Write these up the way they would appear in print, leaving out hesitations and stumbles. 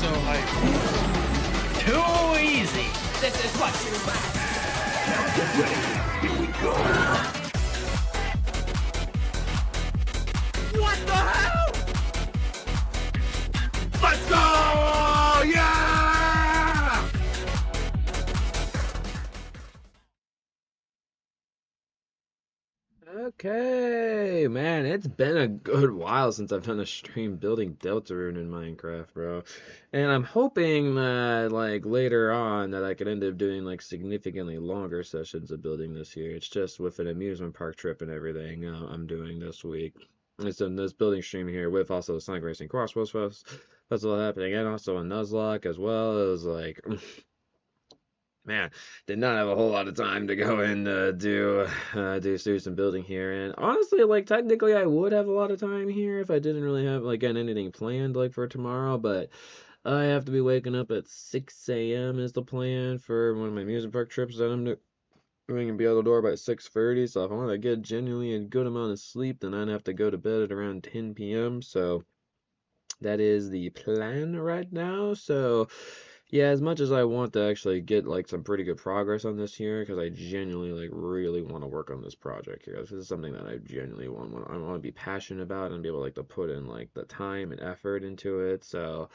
so hyped. Too easy. This is what you want. Get ready. Here we go. What the hell? Let's go! Yeah! Okay, man, it's been a good while since I've done a stream building Deltarune in Minecraft, bro. And I'm hoping that, like, later on that I could end up doing, like, significantly longer sessions of building this year. It's just with an amusement park trip and everything I'm doing this week. It's in this building stream here with also the Sonic Racing Crossroads Festival happening and also a Nuzlocke as well as, like... Man, did not have a whole lot of time to go and do some building here. And honestly, like technically, I would have a lot of time here if I didn't really have like anything planned like for tomorrow. But I have to be waking up at 6 a.m. is the plan for one of my amusement park trips that I'm doing and be out the door by 6:30. So if I want to get genuinely a good amount of sleep, then I'd have to go to bed at around 10 p.m. So that is the plan right now. So. Yeah, as much as I want to actually get like some pretty good progress on this here, because I genuinely like really want to work on this project here. This is something that I genuinely want to be passionate about and be able like to put in like the time and effort into it. So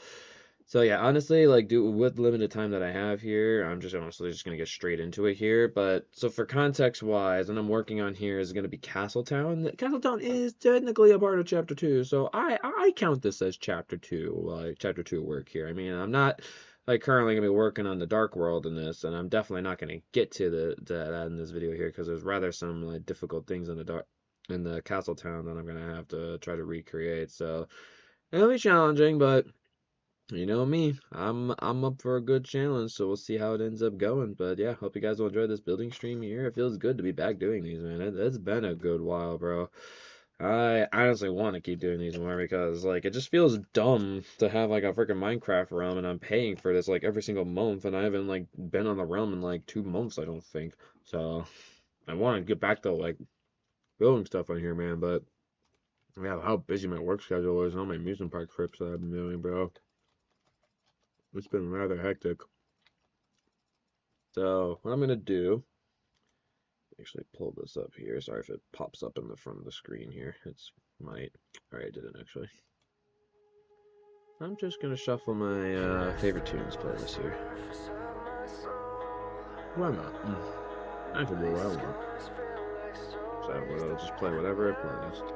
yeah, honestly, like with limited time that I have here, I'm just honestly just gonna get straight into it here. But so for context wise, what I'm working on here is gonna be Castletown. Castletown is technically a part of Chapter 2, so I count this as Chapter 2, like Chapter 2 work here. I mean, I'm not like currently gonna be working on the Dark World in this, and I'm definitely not gonna get to that in this video here because there's rather some like difficult things in the Castletown that I'm gonna have to try to recreate. So it'll be challenging, but you know me, I'm up for a good challenge, so we'll see how it ends up going. But yeah, hope you guys will enjoy this building stream here. It feels good to be back doing these, man. It's been a good while, bro. I honestly want to keep doing these more because like it just feels dumb to have like a freaking Minecraft realm and I'm paying for this like every single month and I haven't like been on the realm in like 2 months, I don't think. So I want to get back to like building stuff on here, man. But yeah, how busy my work schedule is and all my amusement park trips that I've been doing, bro. It's been rather hectic. So what I'm gonna do, actually pull this up here. Sorry if it pops up in the front of the screen here. It's might. Alright, it didn't actually. I'm just gonna shuffle my favorite tunes playlist here. Why not? I can do what I want. So I'll just play whatever I playlist.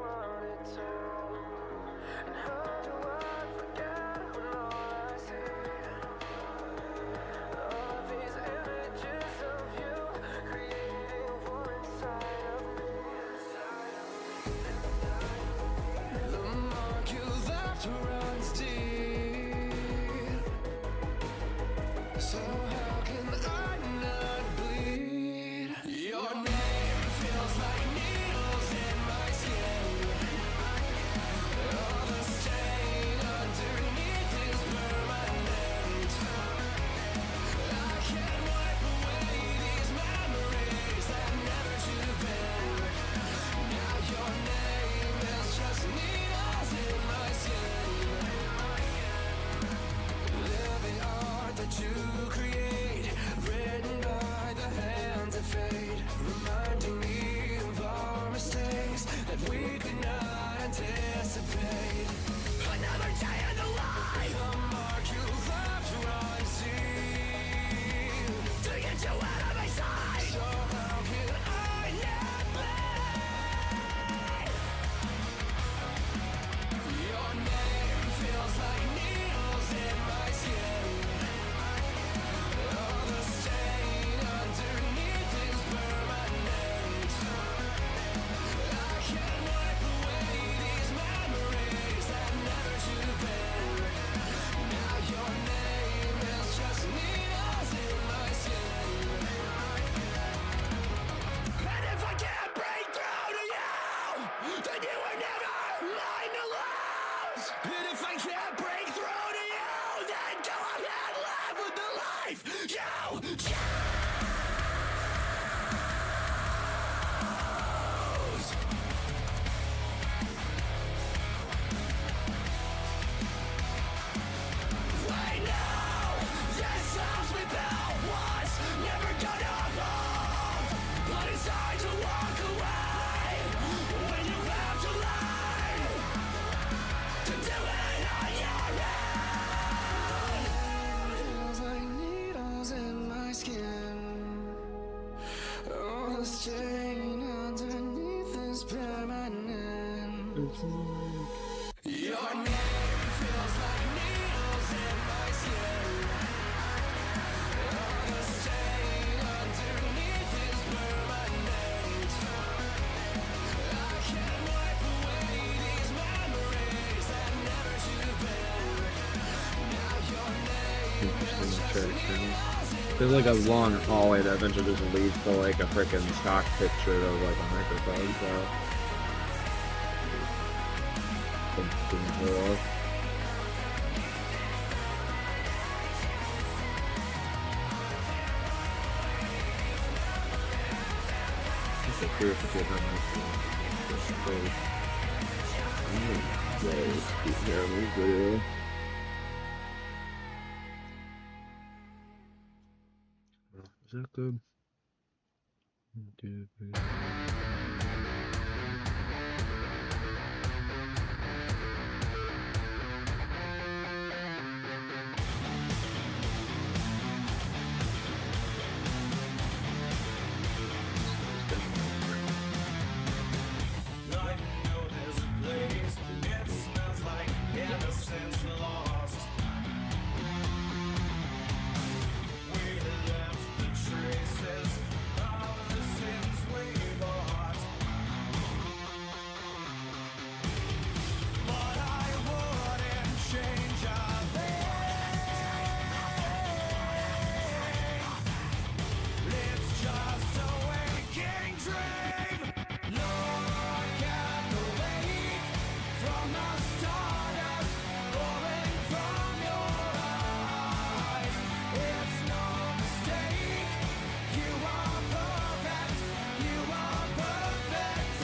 stain underneath is permanent. Your name feels like needles in my skin. The stain underneath is permanent. I can't wipe away these memories that never should have been. Now your name is just needles. There's like a long hallway that eventually just leads to like a freaking stock picture of like a microphone, so didn't pull off. It's a curious to get how much video. Is that good?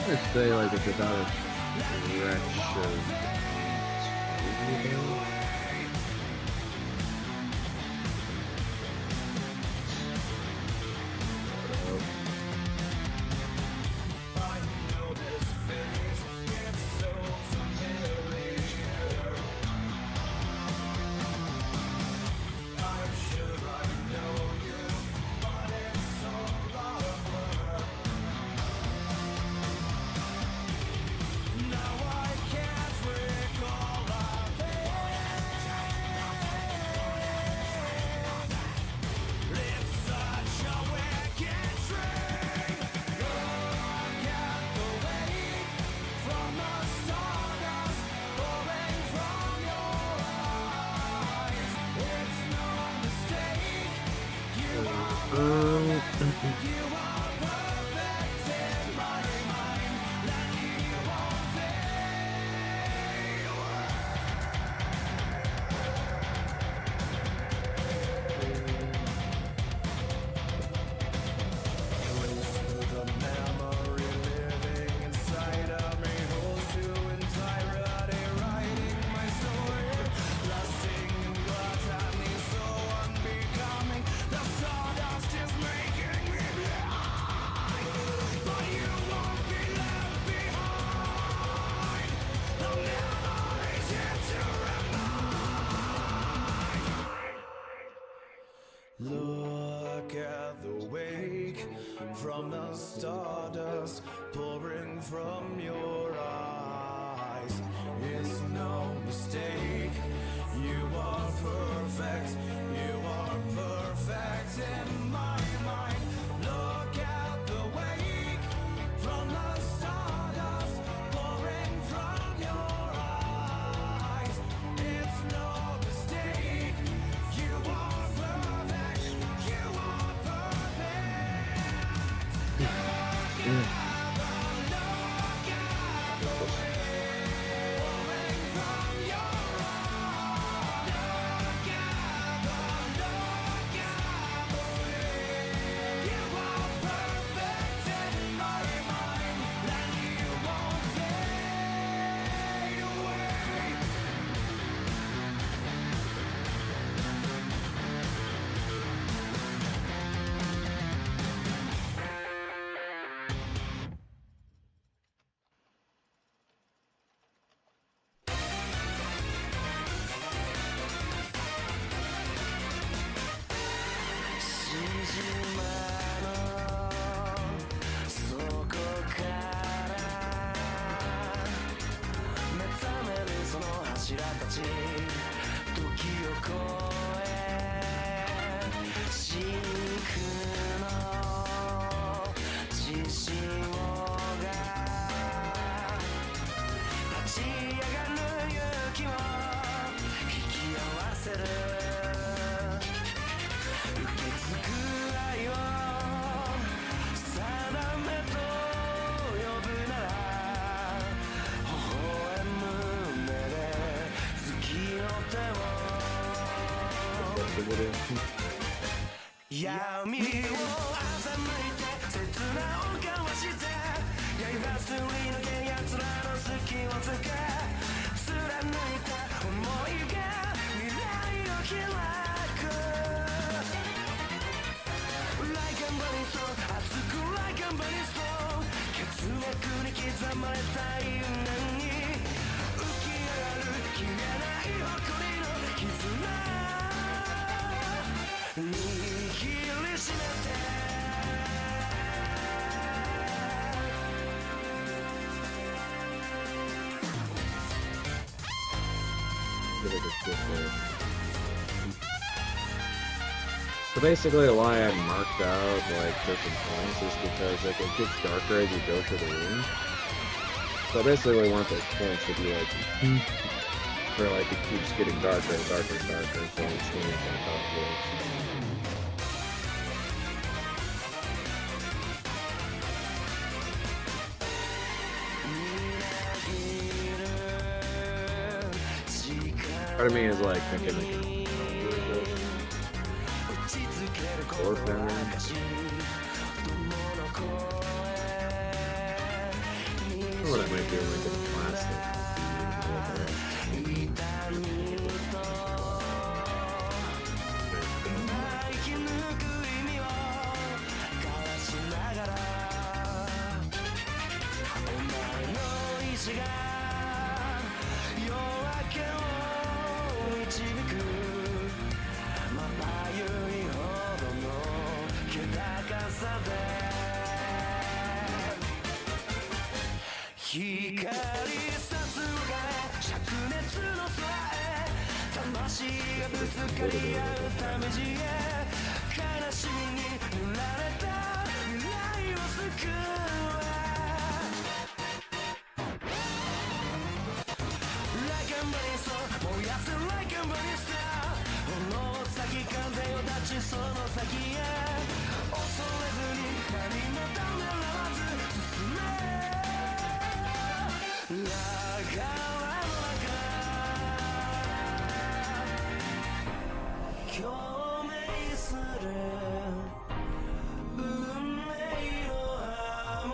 I'd say like it's about a stretch of Look at the wake from the stardust pouring from your eyes. It's no mistake. You are perfect. You are perfect in my mind. Look at the wake from the stardust pouring from your eyes. It's no mistake. You are perfect. You are perfect. Look at the wake pouring from your eyes. Look at the way. You are perfect in my mind, and you won't fade away. 声真空の地震が立ち上がる勇気を引き合わせる受け継ぐ愛を定めと呼ぶなら微笑む目で月の手を闇を欺いて刹那を交わして刃すり抜け奴らの隙をつけ貫いた想いが未来を開く Like a burning stone 熱く Like a burning stone 血脈に刻まれた因縁に浮き上がる消えない誇りの絆握りしめてSo basically why I marked out like certain points is because like it gets darker as you go through the room. So basically we want those points to be like where like it keeps getting darker and darker and darker, so it's going to kind of works. Part of me is like thinking like floor pattern. What I might do like in plastic.光さすが灼熱の空へ魂がぶつかり合うため地へ悲しみに濡られた未来を救え Like a burning star 燃やせ Like a burning star 炎先風を立ちその先へ恐れずに何もためらわず進め 流れの中共鳴する運命の波紋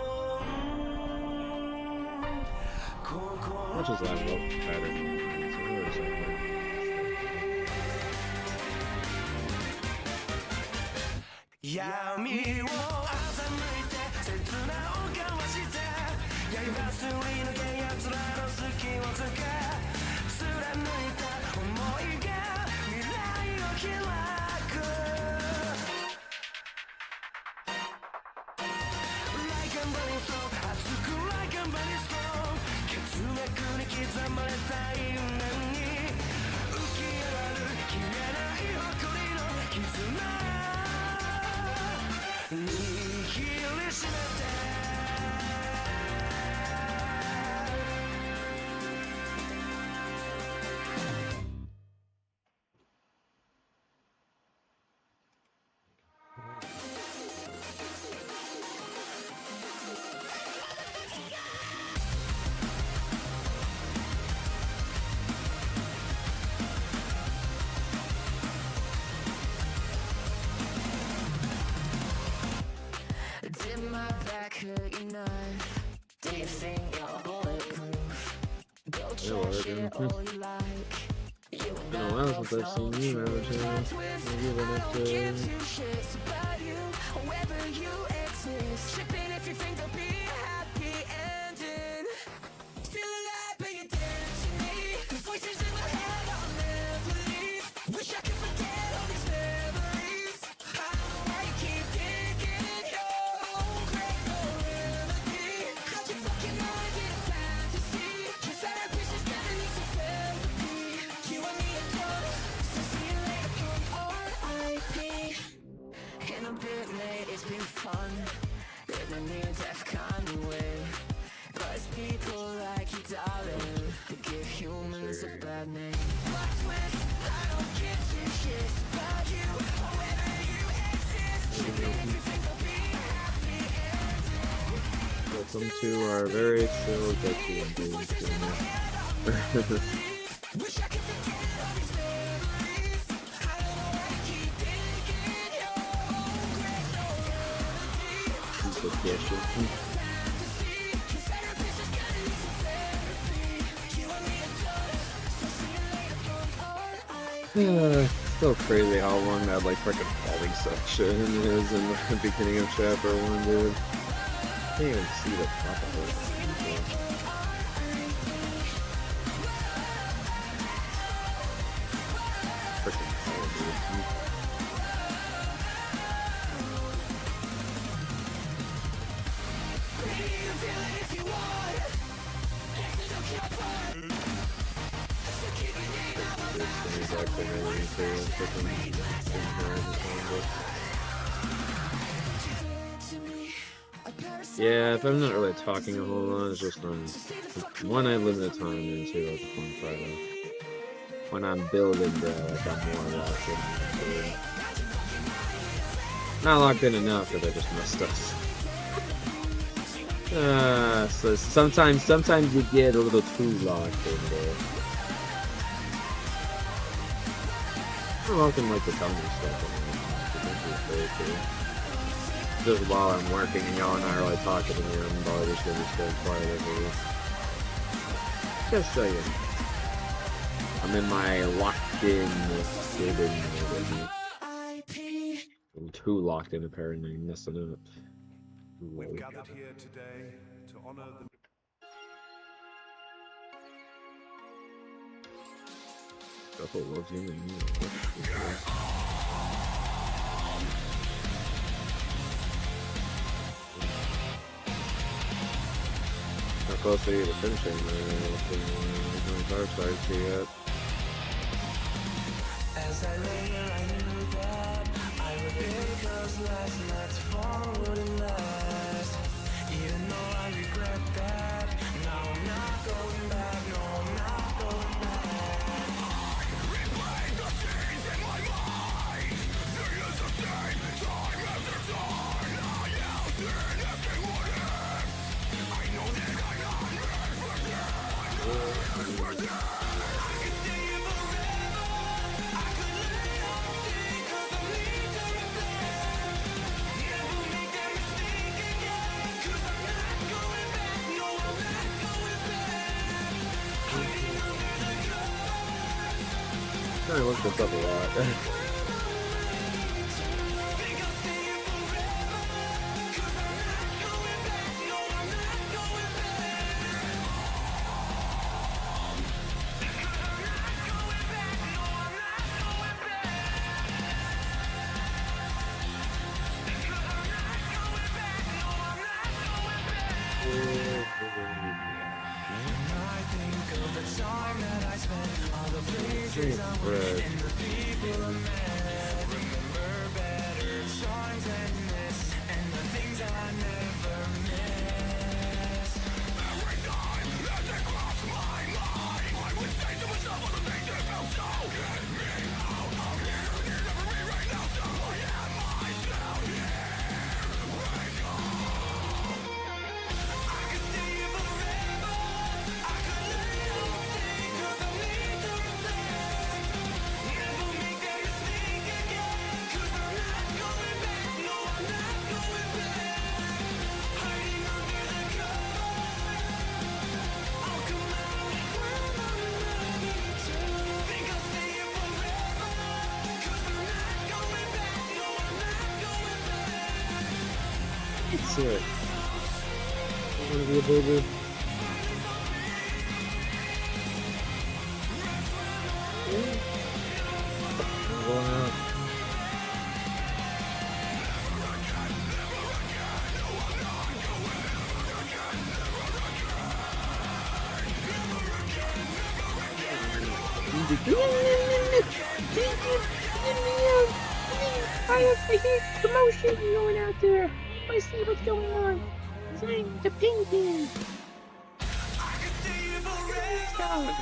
Much as I love the pattern, it's really just like闇を欺いて刹那を交わして刃すり抜け奴らの隙をつけ貫いた想いが未来を開く Like a burning stone 熱く Like a burning stone 血脈に刻まれた因縁に浮き上がる消えない誇りの絆握りしめて Did my back hurt enough? Do you think you're bulletproof? Go try shit all you like. You been a while since I've seen you, Avatar. Maybe the next give two shits about you, wherever you exist. Tripping if you think there'll be a happy ending. Still alive, pay attention to me. The voices in my head, I'll never leave. Wish I could forget all these memories. I don't know why you keep digging in your own grave, no remedy. How'd you fucking know I did a fantasy? Your therapist is gonna need some therapy. You and me are done. Since the been a bit late, it's been fun. In a near-death kind of way. Cause people like you, darling, they give humans a bad name. Plot twist, I don't give two shits about you or whether you exist. Even if you think I'll be happy ending. Welcome to our very chill Deltarune game. Wish I could forget all these memories. I don't know why I keep thinking you're great, no remedy. Fantasy, your therapist is gonna need some therapy. You and me are done, so see you later, R.I.P. Still crazy how long that like freaking falling section is in the beginning of chapter 1, dude. I can't even see the top of it. Freaking hell, dude. Exactly yeah, if I'm not really talking a whole lot, it's just one, I limit time, and two, I just want to try to, when I'm building, like I'm more locked in. Not locked in enough that I just messed up. So sometimes you get a little too locked in there. I often like to tell me stuff. Just while I'm working and y'all and I are like talking to me, I'm probably just gonna stay quiet over here. Just so you know. I'm in my locked in living mode. I'm too locked in apparently, messing up. We've gathered here today to honor the Couple loves you and you. How close are you to finishing the dark side to yet? As I lay here, I knew that I would be because last night's fall wouldn't last. Even though I regret that, now I'm not going back, no, I'm not going back. Replay the scenes in my mind. It is the same time after time. I have seen every what if. I know that I'm not ready for this. I can stay here forever. I could lay all day 'cause I need to reflect. Never make that mistake again 'cause I'm not going back. No, I'm not going back. Hiding under the covers. I looked this up a lot. Think I'll stay here forever 'cause I'm not going back. No, I'm not going back. 'Cause I'm not going back. No, I'm not going back. 'Cause I'm not going back. No, I'm not going back. I think of the time that I spent, all the places I went, and the people I met. Remember better times than this, and the things I never missed. Every time as it crossed my mind, I would say to myself all the things that felt so. Get me out of here, you're never me right now, so I am myself here. Wake up. I could stay here forever. I could lay all day 'cause I need to reflect. Never make that mistake again 'cause I'm not going back. No, I'm not going back. Hiding under the covers. I'll come out when I'm ready to. Think I'll stay here forever 'cause I'm not going back. No, I'm not going back. It's it. I wanna be a baby. I'm going out. I hear commotion going out there. I see what's going on. I'm the penguin. Dog.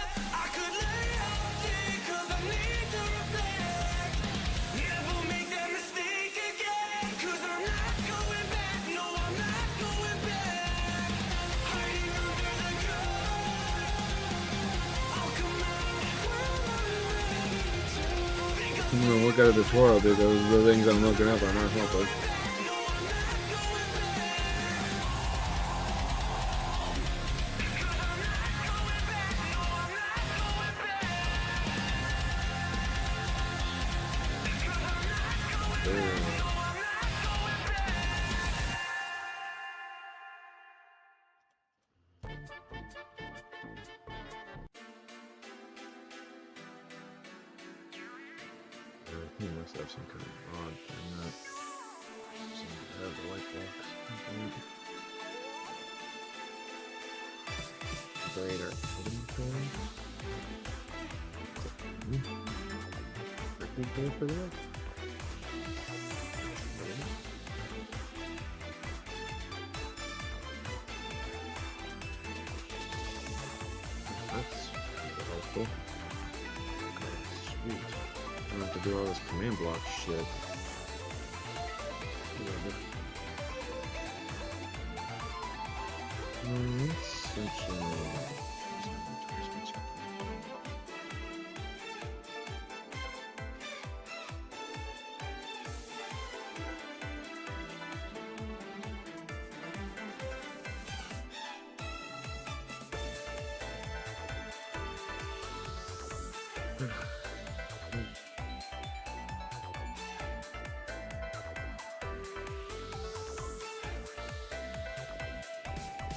I'm gonna look at a tutorial because the things I'm looking up are not helpful. He must have some kind of odd thing that seems to have the light box. Greater hidden code. Birthday code for that? That's kind of helpful. Okay, sweet. I don't have to do all this command block shit.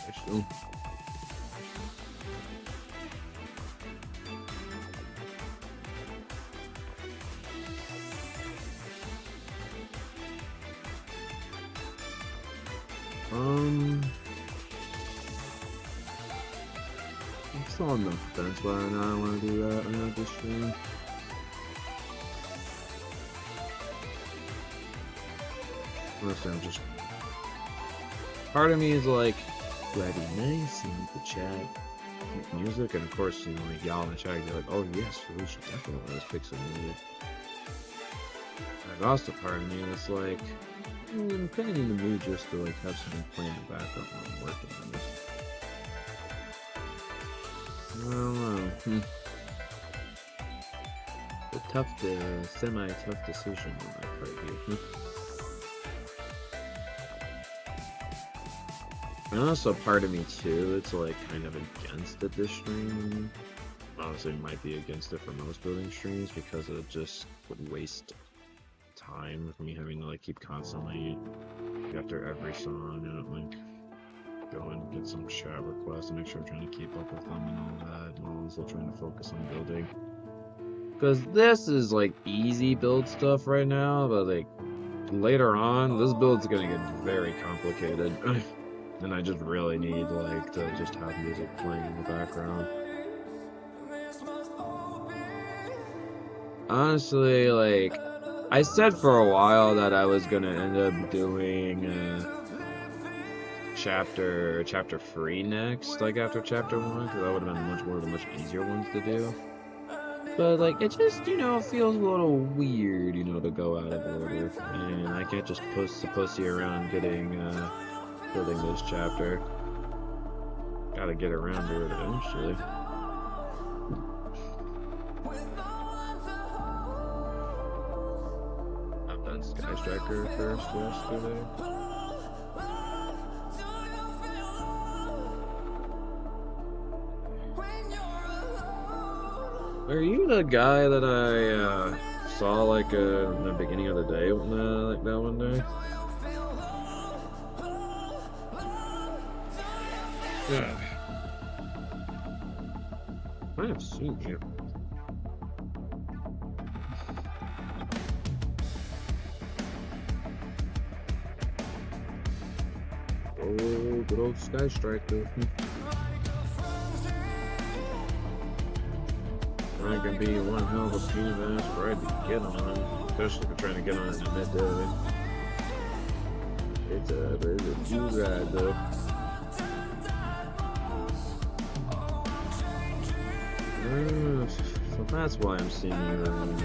Actually. I'm still on the fence whether or not I want to do that or not this stream. Honestly, I'm just... Part of me is like, do I be nice and the chat pick music? And of course, you know, like y'all in the chat, you're like, oh yes, we should definitely let us pick some music. There's also part of me that's like, I'm kind of in the mood just to like have something playing in the background while I'm working on this. I don't know. A semi-tough decision on my part here. And also part of me too, it's like kind of against it this stream. Honestly, it might be against it for most building streams because it just would waste time for me having to like keep constantly after every song and like go and get some chat requests and make sure I'm trying to keep up with them and all that, and also trying to focus on building. Because this is like easy build stuff right now, but like later on, this build's gonna get very complicated. And I just really need like to just have music playing in the background. Honestly, like I said for a while that I was gonna end up doing chapter 3 next, like after chapter 1, because that would have been one of the much easier ones to do. But like it just, you know, feels a little weird, you know, to go out of order, and I can't just pussy around getting building this chapter. Gotta get around to it eventually. I've done Sky Striker first yesterday. Are you the guy that I saw like in the beginning of the day, like that one day? Yeah. I have seen you. Oh, good old Sky Striker. I can be one hell of a pain in the ass for I to get on. especially if you're trying to get on it in midday. It's a few ride though. So that's why I'm seeing you around.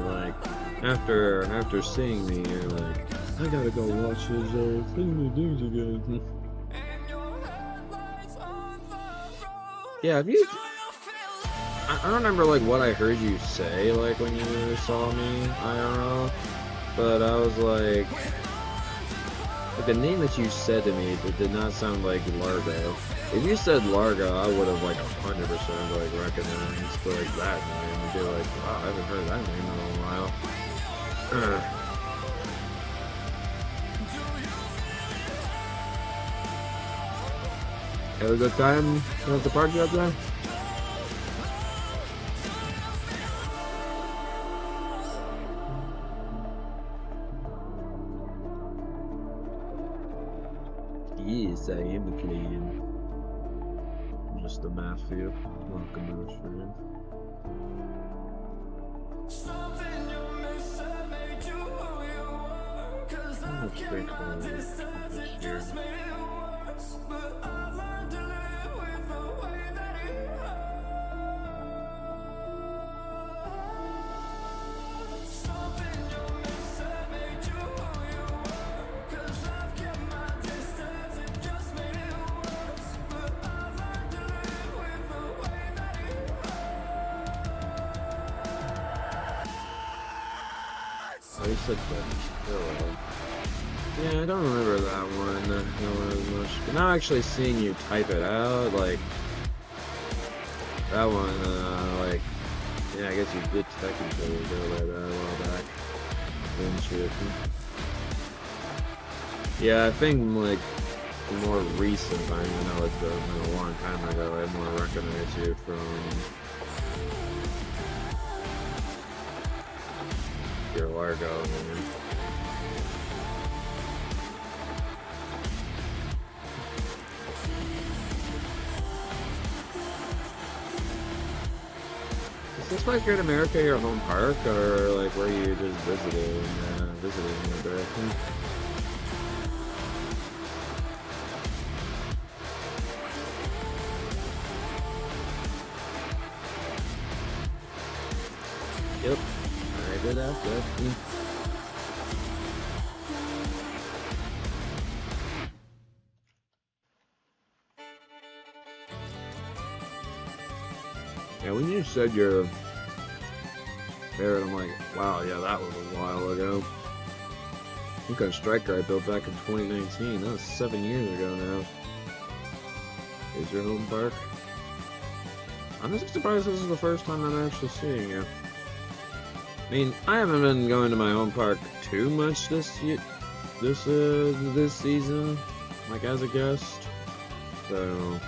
Like after seeing me, you're like, I gotta go watch his things again. Yeah, have you? I don't remember like what I heard you say like when you saw me IRL, but I was like the name that you said to me, it did not sound like Largo. If you said Largo, I would have like 100% like recognized like that name and be like, wow, I haven't heard that name in a while. Have a good time at the park out there? Yes, I am playing. Mr. Matthew, welcome to the stream. I'm pretty cool this year. Oh, you said that. Oh, well. Yeah, I don't remember that one as much. But now actually seeing you type it out, like that one, like yeah, I guess you did technically go by that a while back, didn't you? Yeah, I think like more recent. I even know it's been a long time ago. I more recognize you from your Largo. Man. Is this like Great America, your home park, or like where you just visiting the direction? Yep, I did ask that. Yeah, when you said you're there, I'm like, wow, yeah, that was a while ago. I think on Striker I built back in 2019. That was 7 years ago now. Is your home park? I'm just surprised this is the first time I'm actually seeing you. I mean, I haven't been going to my home park too much this season, like as a guest. So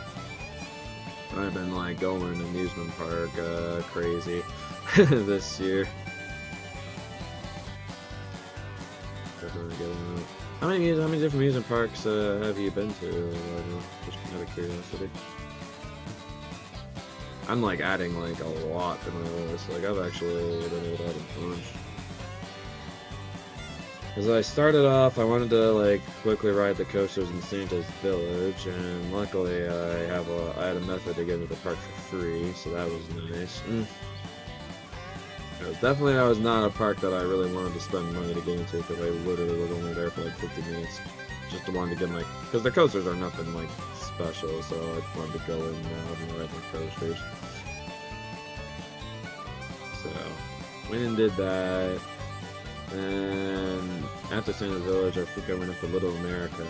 I've been like going amusement park crazy this year. Definitely getting out. How many different amusement parks have you been to? Just out of curiosity. I'm like adding like a lot to my list. Like I've actually been able to add a bunch. As I started off, I wanted to like quickly ride the coasters in Santa's Village, and luckily I had a method to get into the park for free, so that was nice. That was not a park that I really wanted to spend money to get into, because I literally was only there for like 50 minutes. Just wanted to get my, because the coasters are nothing like special, so I wanted to go in and ride the coasters. So went and did that. And after Santa's Village, I think I went up to Little America.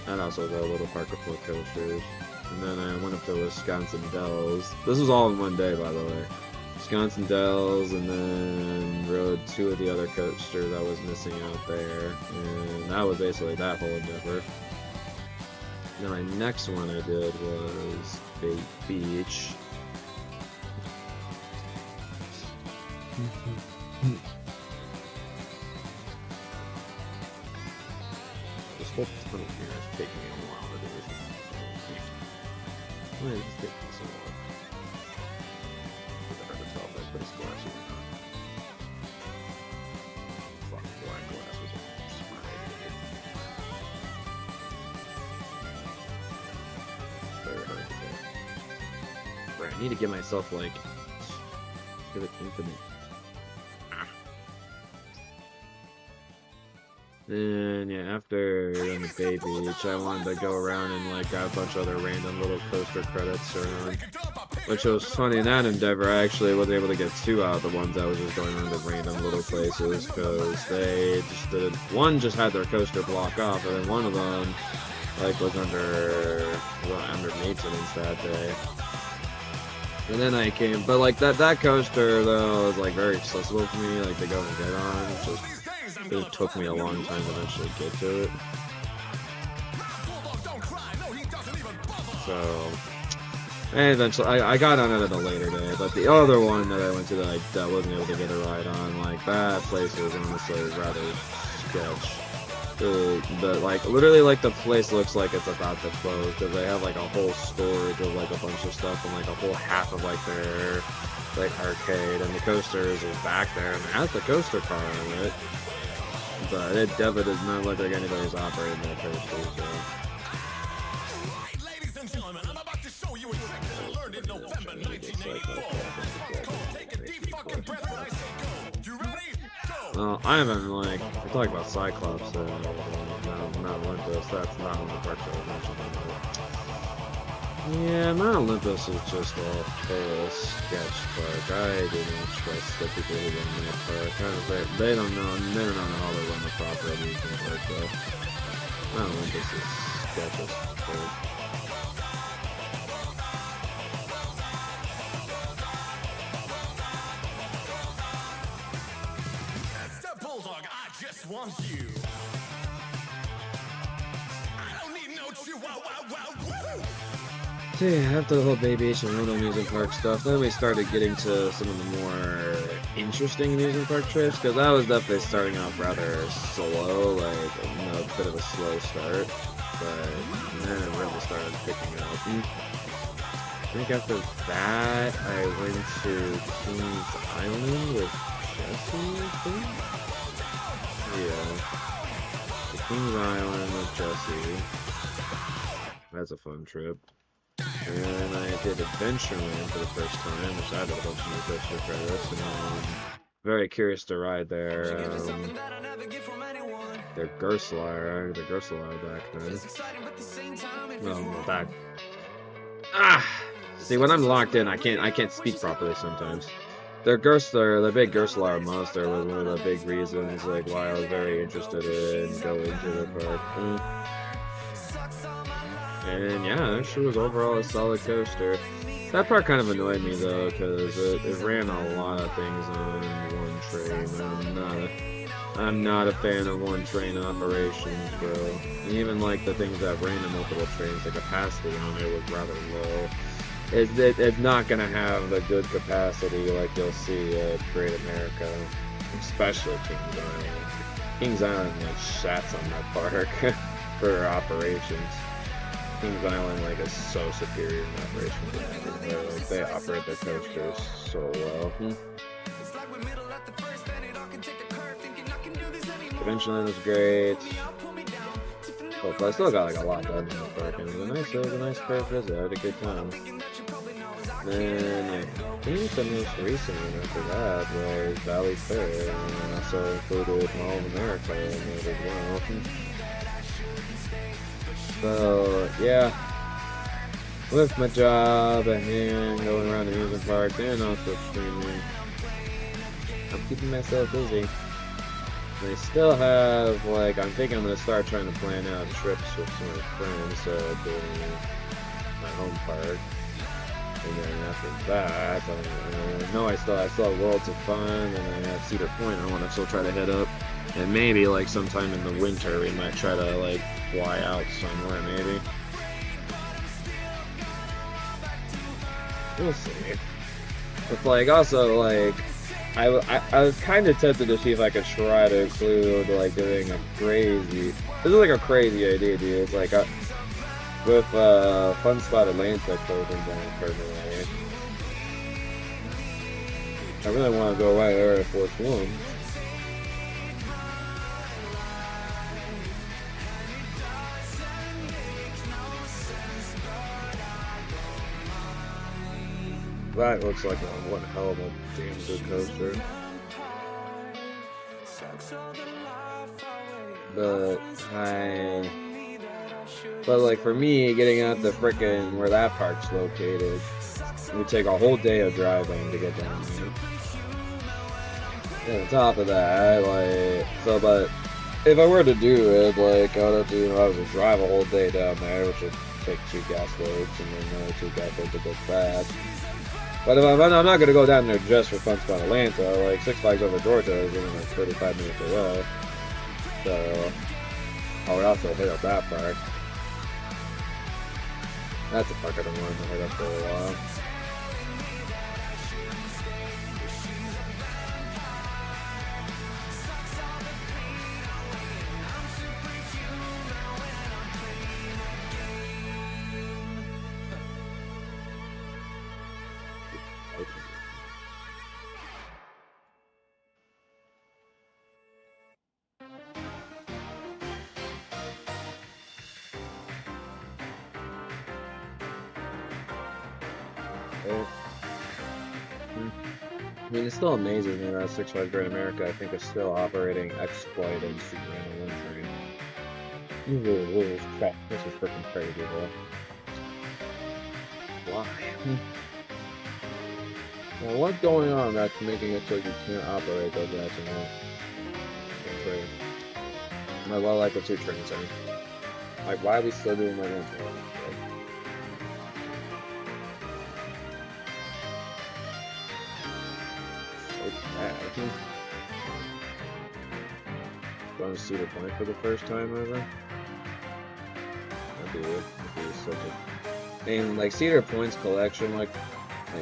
That also got a little park full of coasters. And then I went up to Wisconsin Dells. This was all in one day, by the way. Wisconsin Dells, and then rode 2 of the other coasters I was missing out there. And that was basically that whole endeavor. Then my next one I did was Bay Beach. This whole tunnel here is taking me a while to do this. Why is this taking so long? It's hard to tell if I put a splash in or not. I need to give myself like give it infinite. And yeah, after doing the Bay Beach, I wanted to go around and like got a bunch of other random little coaster credits around. Which was funny in that endeavor, I actually was able to get 2 out of the ones that was just going around to random little places, because they just did, one just had their coaster block off, and then one of them like was under maintenance that day. And then I came, but like that coaster though was like very accessible for me, like to go and get on. It took me a long time to eventually get to it. So, and eventually I got on it at a later day. But the other one that I went to that wasn't able to get a ride on, like that place was honestly rather sketch. But like literally like the place looks like it's about to close because they have like a whole storage of like a bunch of stuff and like a whole half of like their like arcade, and the coasters is back there and it has the coaster car on it. But it definitely does not look like anybody's operating that coaster, so. Ladies and gentlemen, I'm about to show you a trick that I learned in November 1984. Take a deep fucking breath when I say go. You ready? Go! Well, I haven't, like, we're talking about Cyclops, not Olympus, that's not one of the parks I was mentioning. Yeah, Mount Olympus is just a total sketch park. I do not trust the people who run that park. They don't know how to run the proper amusement park, though. Mount Olympus is sketch as fuck. Mr. Bulldog, I just want you. I don't need no chihuahua. So yeah, after the whole Bay Beach and Little Amusement Park stuff, then we started getting to some of the more interesting amusement park trips, because I was definitely starting off rather slow, like, you know, a bit of a slow start, but then it really started picking up. I think after that, I went to Kings Island with Jesse, I think? Yeah. The Kings Island with Jesse. That's a fun trip. And I did Adventureland for the first time, which added a bunch of new coaster credits, and I'm very curious to ride their Gerstlauer back then. Well, back. See, when I'm locked in, I can't speak properly sometimes. Their big Gerstlauer monster was one of the big reasons, like, why I was very interested in going to the park. And yeah, that shit was overall a solid coaster. That part kind of annoyed me though, because it ran a lot of things on one train. I'm not a fan of one train operations, bro. Even like the things that ran in multiple trains, the capacity on it was rather low. It's not gonna have the good capacity like you'll see at Great America, especially Kings Island. Kings Island like shats on that park for operations. Kings Island like is so superior in operations. Like, they operate their coasters so well. Eventually it was great. Oh, but I still got like a lot done in the park, and it was a nice fair visit. I had a good time. Then I think the most recent one after that was Valley Fair, and I also included Mall of America in it as well. So, yeah, with my job and going around the amusement parks and also streaming, I'm keeping myself busy. And I still have, like, I'm thinking I'm going to start trying to plan out trips with some of my friends to my home park. And then after that, I still have Worlds of Fun, and I have Cedar Point I want to still try to hit up. And maybe, like, sometime in the winter, we might try to, like, fly out somewhere, maybe. We'll see. But, like, also, like, I was kind of tempted to see if I could try to include, like, doing a crazy... This is, like, a crazy idea, dude. It's, like, with, Fun Spot Atlanta closing down permanently. I really want to go right there at Force One. That looks like one hell of a damn good coaster. But like for me, getting out the frickin' where that park's located, it would take a whole day of driving to get down there. And on top of that, but if I were to do it, like, I would have to, I would just drive a whole day down there, which would take 2 gas loads, and then 2 gas loads would go fast. But if I'm not going to go down there just for Fun Spot Atlanta, like, Six Flags Over Georgia is only like 35 minutes away. So, I would also hit up that park. That's a park I've been wanting to hit up for a while. I mean, it's still amazing that Six Flags Great America, I think, is still operating Exploit and Super Animal Train. Crap, this is freaking crazy, bro. Why? Well, what's going on that's making it so you can't operate those guys anymore? Well, like the 2 trains are. Like, why are we still doing my own train? Going to Cedar Point for the first time ever. That'd be such a. I mean, like Cedar Point's collection, like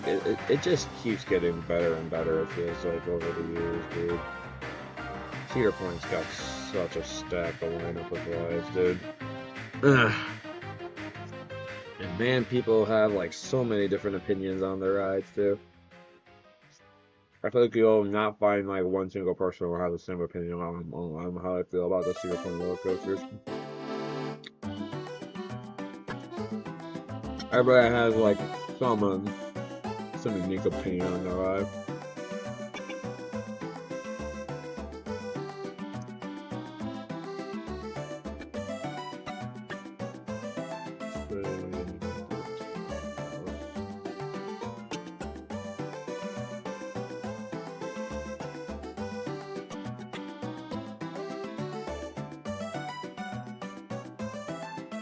it just keeps getting better and better. It feels like over the years, dude. Cedar Point's got such a stacked lineup of rides, dude. And man, people have like so many different opinions on their rides too. I feel like you'll not find like one single person will have the same opinion on how I feel about the Cedar Point roller coasters. Everybody has like some unique opinion on their ride.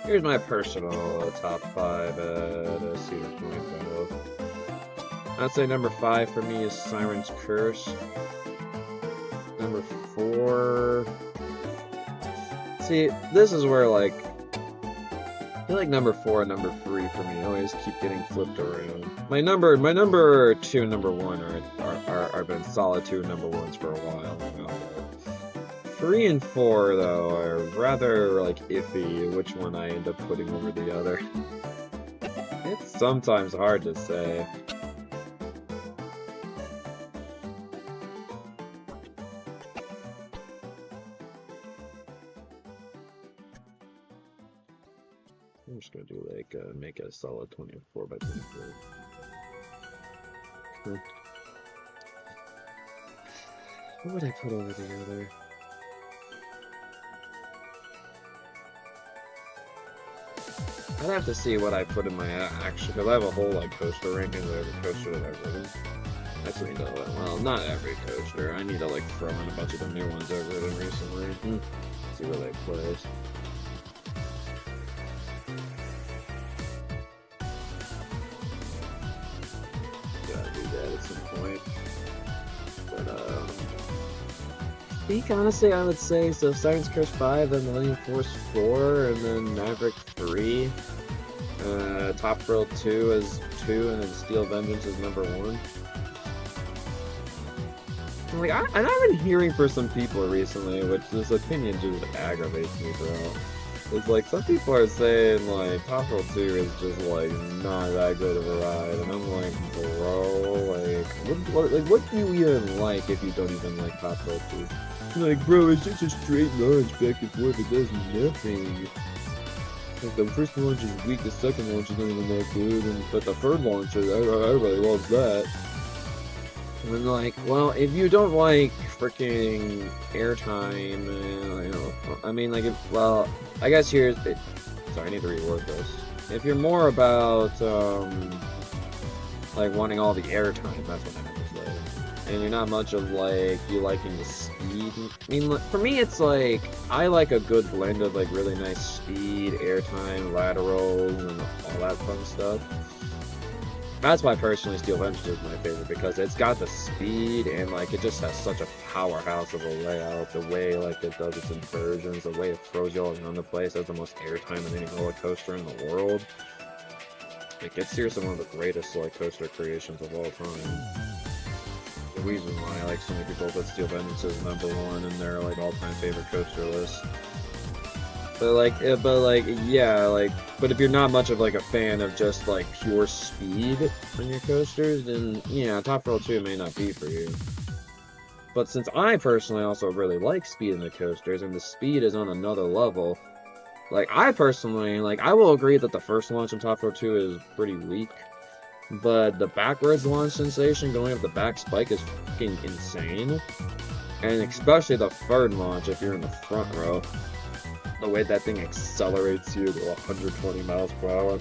Here's my personal top 5 at Cedar Point, though. I'd say number 5 for me is Siren's Curse. Number 4... See, this is where, like... I feel like number 4 and number 3 for me always keep getting flipped around. My number 2 and number 1 are been solid 2 and number 1s for a while now. 3 and 4, though, are rather, like, iffy which one I end up putting over the other. It's sometimes hard to say. I'm just gonna do, like, make a solid 24 by 24. What would I put over the other? I'd have to see what I put in my actual, because I have a whole like coaster ranking of every coaster that I've ridden. That's what I need to, well, not every coaster. I need to like throw in a bunch of the new ones I've ridden recently. See where they place. Gotta do that at some point. But I think honestly I would say so Siren's Curse 5, then Millennium Force 4, and then Maverick 3. Top Thrill 2 is 2, and then Steel Vengeance is number 1. Like, I've been hearing for some people recently, which this opinion just aggravates me, bro. It's like, some people are saying, like, Top Thrill 2 is just, like, not that good of a ride, and I'm like, bro, like, what do you even like if you don't even like Top Thrill 2? Like, bro, it's just a straight launch back and forth, it does nothing. Like, the first launch is weak, the second launch is not even that good, but the third launch, everybody loves that. And then like, well, if you don't like freaking airtime, you know, I mean, like, well, I guess here's the, sorry, I need to reword this. If you're more about, like, wanting all the airtime, that's what I meant to say. And you're not much of, like, you liking the speed. I mean, like, for me, it's like, I like a good blend of, like, really nice speed, airtime, laterals, and all that fun stuff. That's why personally Steel Vengeance is my favorite, because it's got the speed and like it just has such a powerhouse of a layout, the way like it does its inversions, the way it throws you all around the place, has the most airtime of any roller coaster in the world. Like, it's seriously one of the greatest like coaster creations of all time. The reason why like so many people put Steel Vengeance as #1 in their like all-time favorite coaster list. But if you're not much of like a fan of just like pure speed on your coasters, then yeah, Top Thrill 2 may not be for you. But since I personally also really like speed in the coasters, and the speed is on another level, like I personally, like I will agree that the first launch in Top Thrill 2 is pretty weak, but the backwards launch sensation going up the back spike is fucking insane. And especially the third launch if you're in the front row. The way that thing accelerates you to 120 miles per hour.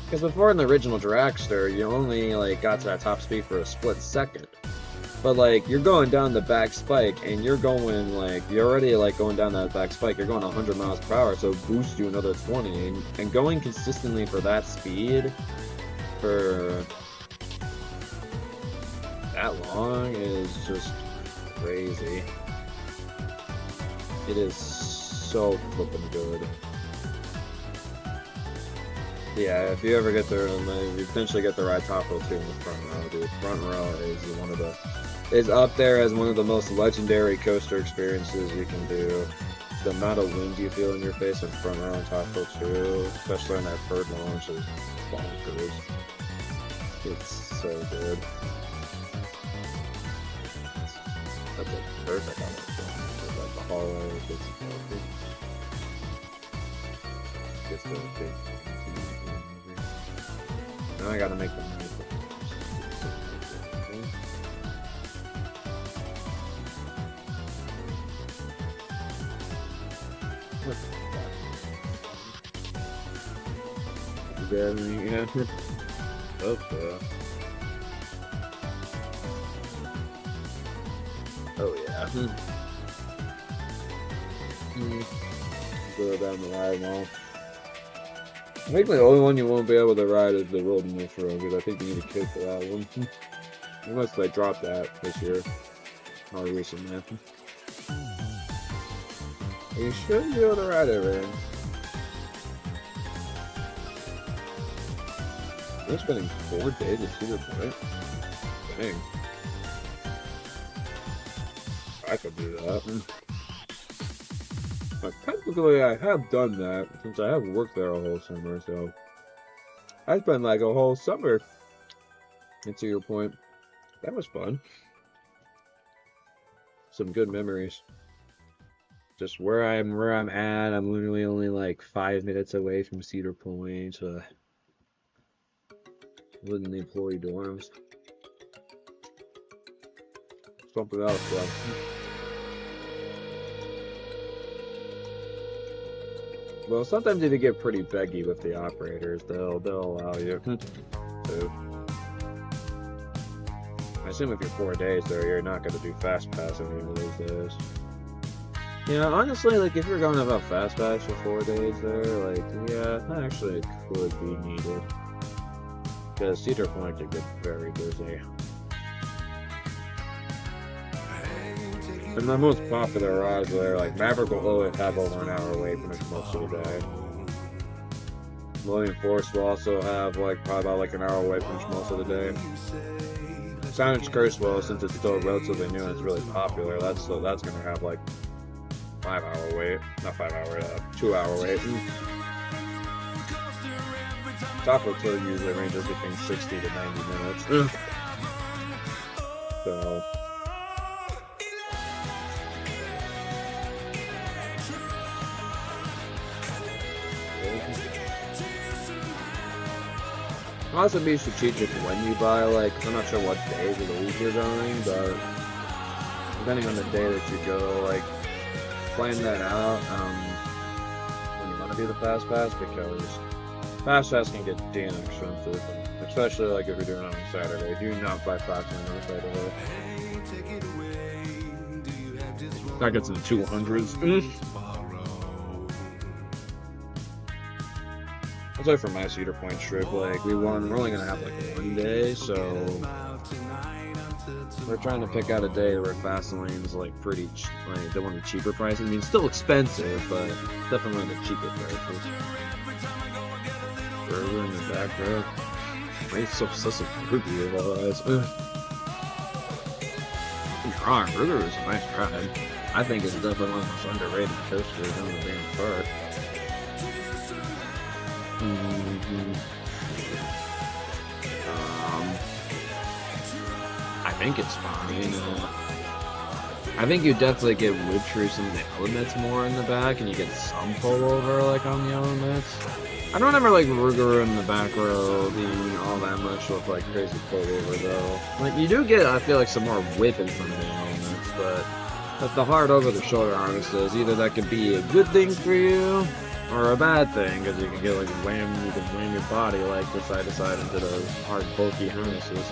Because before in the original Dragster, you only like got to that top speed for a split second. But like you're going down the back spike and you're going like you're already like going down that back spike, you're going 100 miles per hour, so it boosts you another 20, and going consistently for that speed for that long is just crazy. It is so flippin' good. Yeah, if you ever get there, if you potentially get the ride Top Thrill 2 in the front row, dude. Front row is up there as one of the most legendary coaster experiences you can do. The amount of wind you feel in your face in front row on Top Thrill 2, especially on that third launch, is bonkers. It's so good. That's a perfect on like the hallway, it's just a big. Now I gotta make them. Yeah. Hope so. Oh yeah. Go down the ride now. I think the only one you won't be able to ride is the Wilderness Road, because I think you need a kid for that one. Unless they drop that this year. Or recently. You should be able to ride it, man. They're spending 4 days at Cedar Point. Dang. I could do that. But technically, I have done that since I have worked there a whole summer, so I spent like a whole summer at Cedar Point. That was fun. Some good memories. Just where I'm at, I'm literally only like 5 minutes away from Cedar Point. Living in the employee dorms. Something else, though. Well, sometimes if you get pretty beggy with the operators, they'll allow you to. I assume if you're 4 days there, you're not going to do fast pass anymore these days. Yeah, honestly, like if you're going about fast pass for 4 days there, like yeah, that actually could be needed. Because Cedar Point could get very busy. And the most popular rides there, like Maverick will always have over an hour wait pretty much most of the day. Millennium Force will also have like probably about like an hour wait pretty much most of the day. Silence Curse will, since it's still relatively new and it's really popular, that's gonna have like 5 hour wait, not 5 hour, 2 hour wait. Top Thrill 2 usually ranges between 60 to 90 minutes. So. Also be strategic when you buy, like, I'm not sure what days of the week you're going, but depending on the day that you go, like, plan that out when you want to do the fast pass, because fast pass can get damn expensive, especially like if you're doing it on Saturday. Do not buy fast pass on Saturday. That gets in the 200s. That's why for my Cedar Point trip, like we're only gonna have like one day, so we're trying to pick out a day where Fastlane like pretty, like the one of the cheaper prices. I mean, still expensive, but definitely one of the cheaper prices. Burger in the back row. Why is so groupie of all eyes? Burger is a nice ride. I think it's definitely one of the most underrated coasters in the damn park. I think it's fine. I think you definitely get whipped through some of the elements more in the back, and you get some pullover like on the elements. I don't ever like Rougarou in the back row being all that much with like crazy pullover though. Like you do get, I feel like, some more whip in some of the elements, but with the hard over the shoulder harnesses, either that could be a good thing for you or a bad thing, because you can get like you can wham your body like from side to side into those hard bulky harnesses.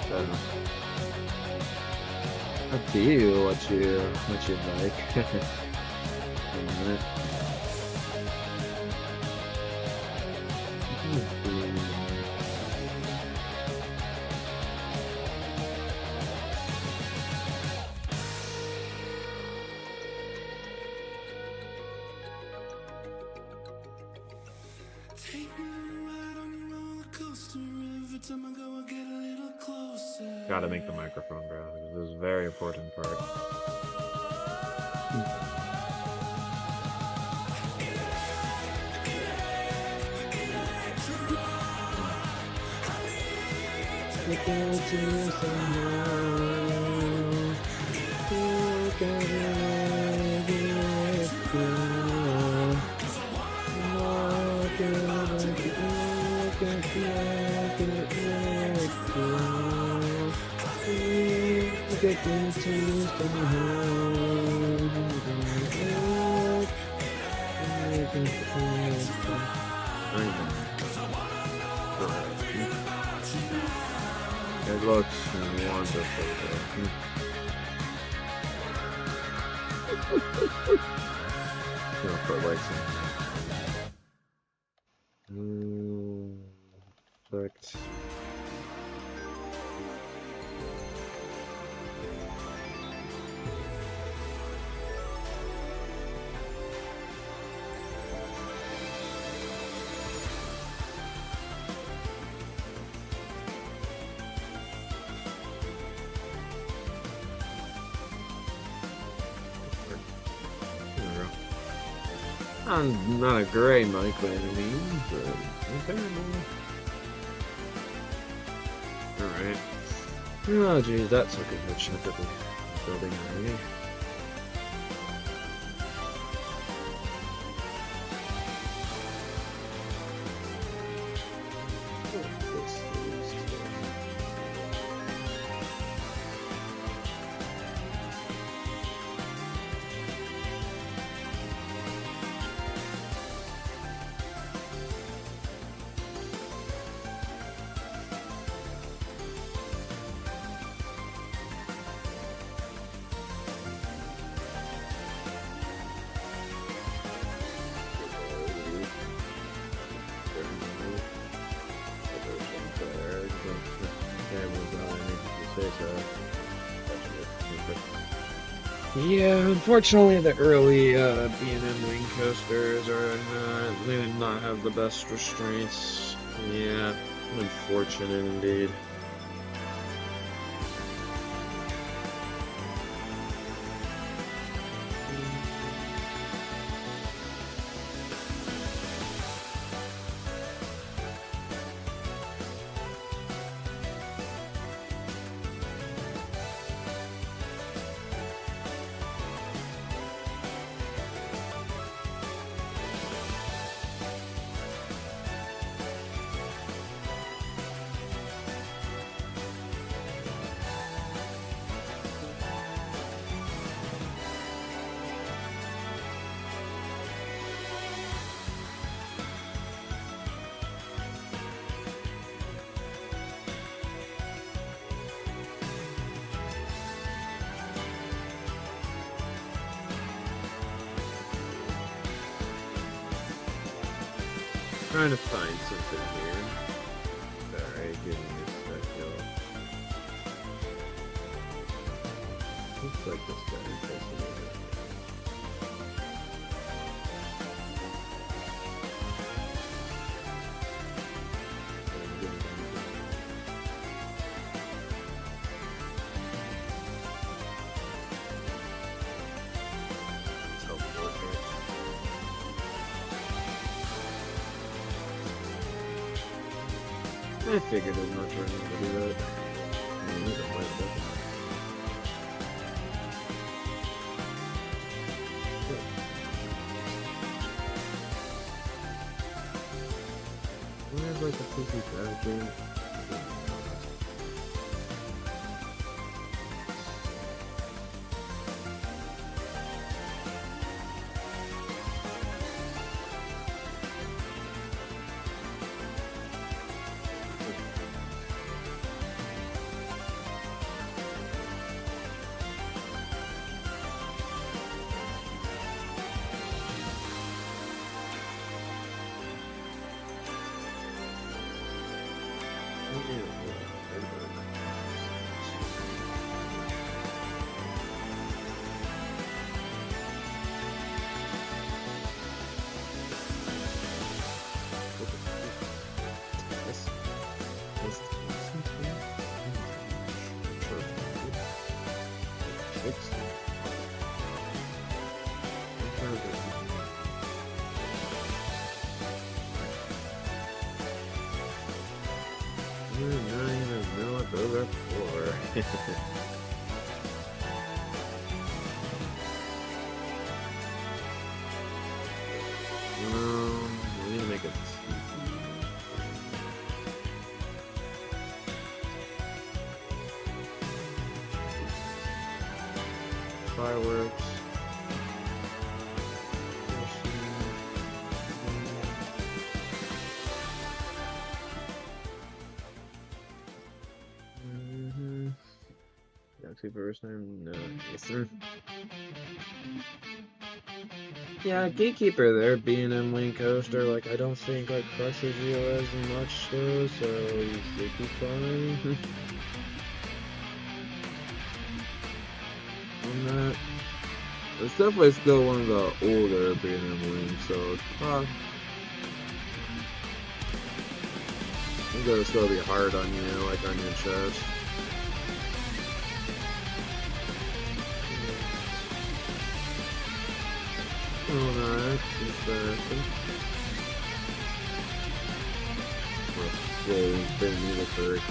So, up to you what you like. Wait a minute. Gotta make the microphone grow. This is a very important part. It looks wonderful though. Gonna put like some perfect. I'm not a great mic by any means, but okay. Alright. Oh geez, that took a good chunk of the building already. Yeah, unfortunately the early B&M wing coasters they did not have the best restraints. Yeah, unfortunate indeed. Trying to find something here. Alright, give me this stuff, y'all. Looks like this guy is supposed to be I figured as much for him to do that. I mean, he's a white duck. Where's like a cookie packaging? Those are four. We need to make it. Fireworks. First time, no. Yes, sir. Yeah, Gatekeeper there, B&M Lane Coaster, like, I don't think, like, crushes you as much, though, so you should be fine. On that. It's definitely still one of the older B&M Lanes, so it's probably... it's gonna still be hard on you, like, on your chest. Alright, interesting. Yeah, bring me the third.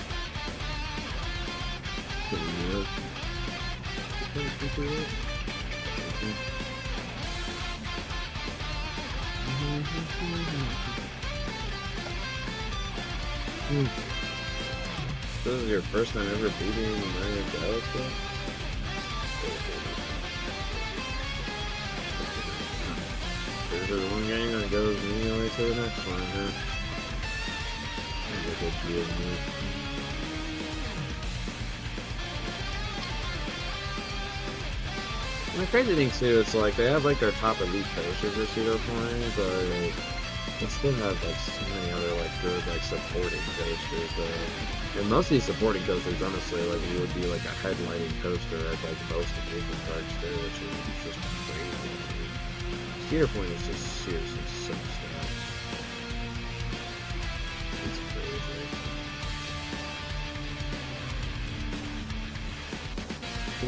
This is your first time ever beating Mario Galaxy? There's one game that goes immediately to the next one, huh? And the crazy thing too, it's like they have like their top elite coasters or Cedar Point, but like, they still have like so many other like good like supporting coasters. And most of these supporting coasters, honestly, like would be like a headlining coaster at like most amusement parks too, which is just crazy. Cedar Point is just seriously so stacked. It's crazy. I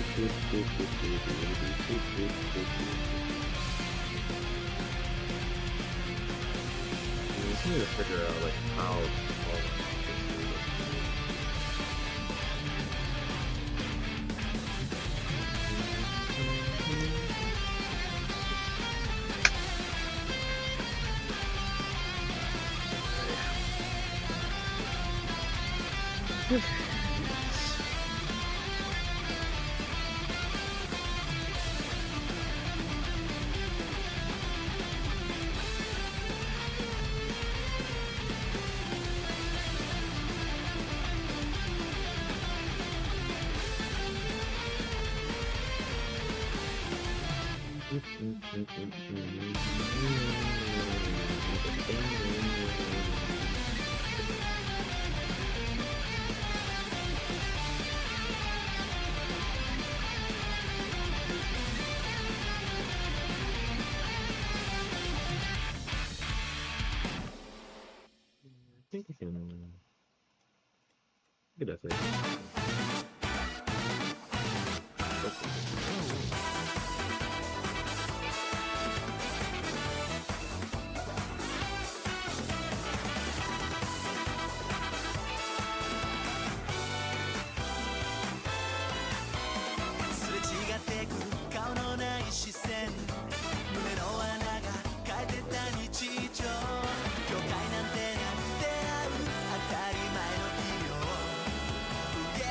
just need to figure out like how all think I can. I could definitely. すれ違ってく顔のない視線胸の穴が変えてた日常境界なんてなく出会う当たり前の日々 Yeah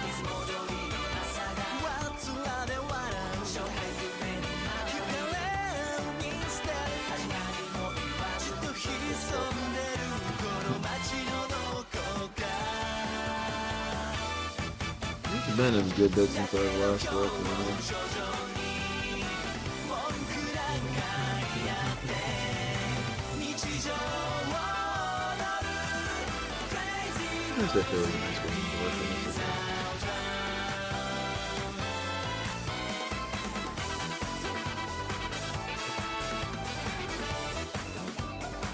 いつも通りの朝がわつらで笑う紹介する目の聞かれるミステリー始まりも言わずっと潜んでるこの街のどこか It's been a good bit since I've last worked on it. It's a really nice one to work on this again.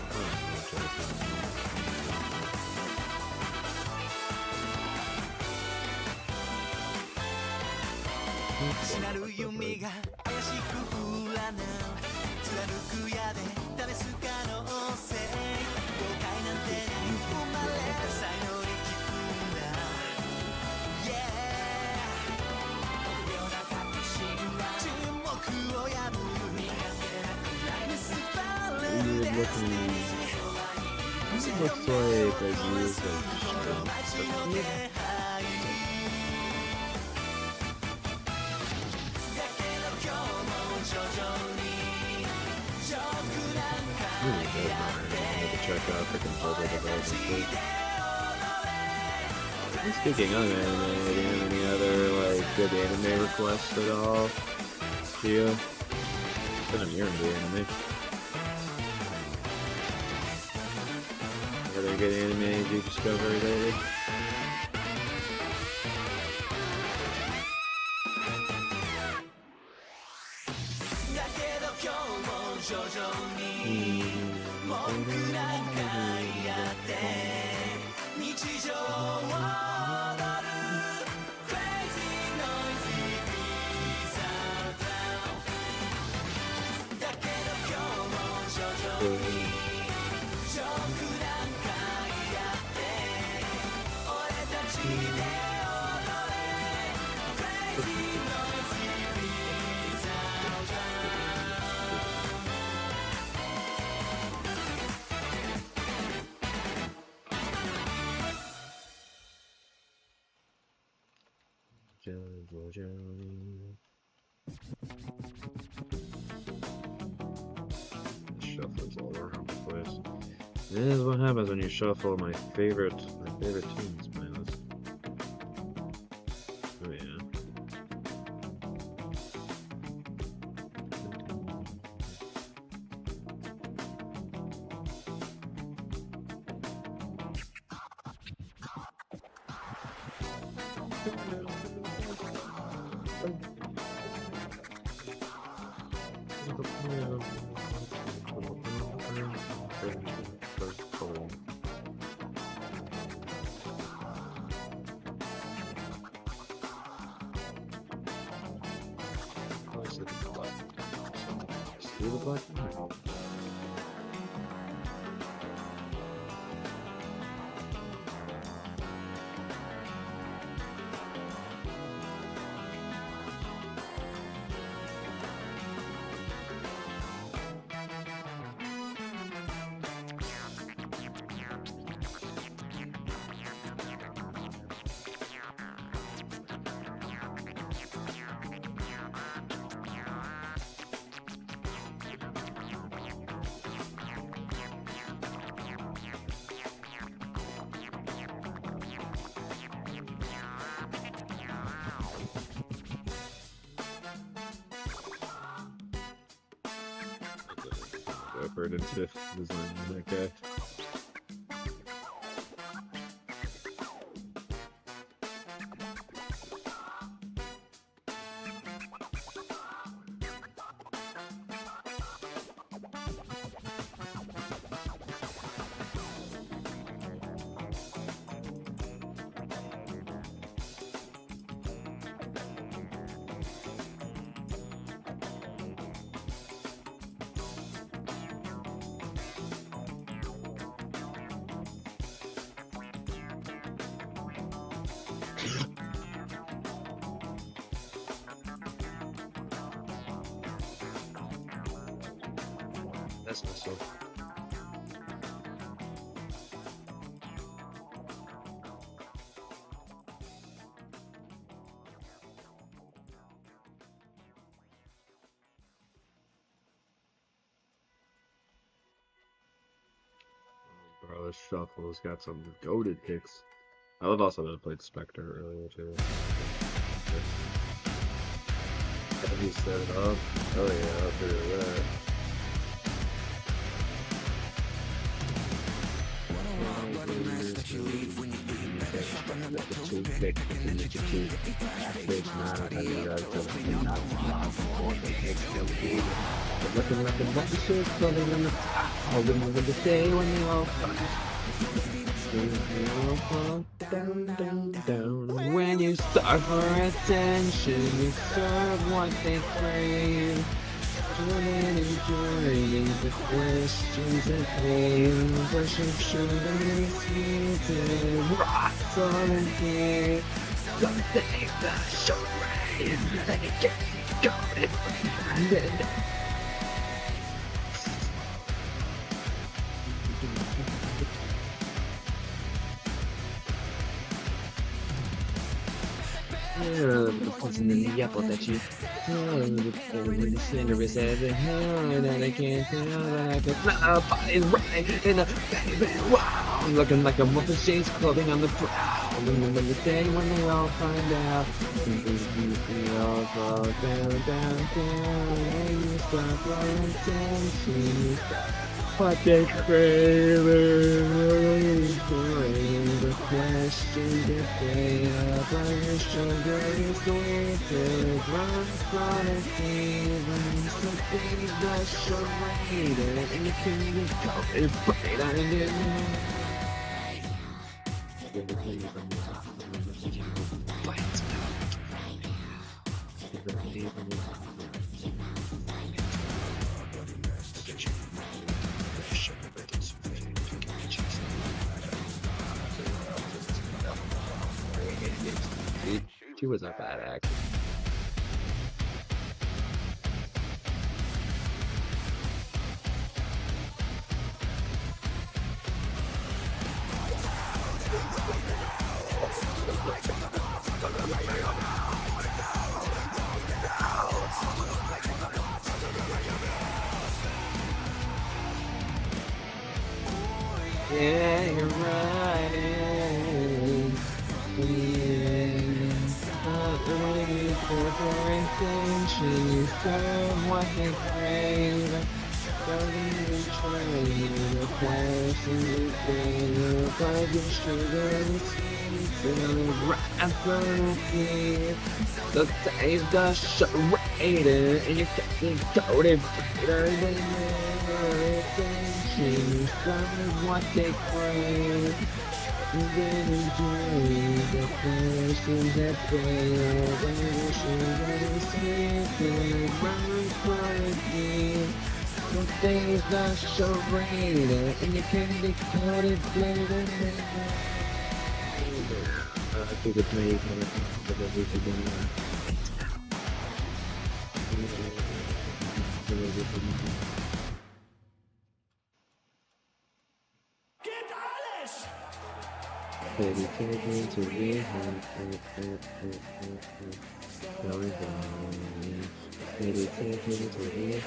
Oh, しなる弓が怪しく占う貫く矢で試す可能性誤解なんてない生まれ才能に聞くんだ Yeah 臆病な確信は沈黙を破る苦手なくらい結ばれるデスティニー It looks like I used like strength, but 徐々にショックなんか really good, man. I need to check out freaking puzzle development too. Speaking of anime, do you have any other like good anime requests at all? To you? It's been a year into anime. Any other good anime you discovered lately? Shuffles all around the place. This is what happens when you shuffle my favorite tunes playlist. Oh yeah. See the black one? effort into designing that guy. That's myself. Bro, this shuffle's got some goated picks. I would also have played Spectre earlier too. Have you set it up? Oh yeah, I'll do that. Looking like a bunch of shit floating on the holding over the day when they all down, down, down. When you starve for attention, you serve what they crave. Joining and joining the questions and pain. Worship sugar and sweet rocks on and here. Something that should rain. And it gets going. Poison in the apple that you when the sinner is at the hand and I can't tell that I could not is right in a baby wow looking like a wolf in sheep's clothing on the prowl remember the day when they all find out we all fall down and you start blowing attention what they crave the questions that they have on your sugar is sweet run from a season something that's charade and you can be coated bright on it She was a bad actor. Yeah, you're right. Corporation, you serve what they crave. Don't even trade the passion you crave. Like your sugar and sweet rapidly. The taste of charade, and you can't coated brighter than your attention. You serve what they crave. Then enjoy the questions that fail. When you should sweet run quality. The things that charade, and you can be coated flavor. I think it's made for Baby, take me to the going down. Maybe take me to the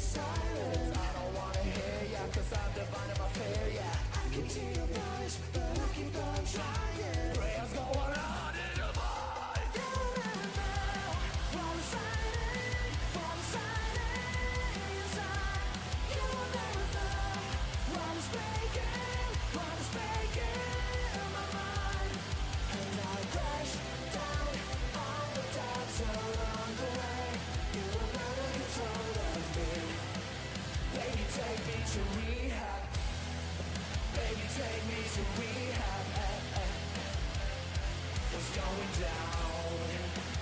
silence. I don't wanna hear ya, cause I'm divine in my failure. I can hear your voice, but I keep on trying. Prayers go on in the void. You'll never know what is hiding, what is hiding inside. You will never know what is breaking in my mind. And I crash down on the doubts along the way. You will never control of me. Baby, take me to rehab. Baby, take me to rehab. What's going down?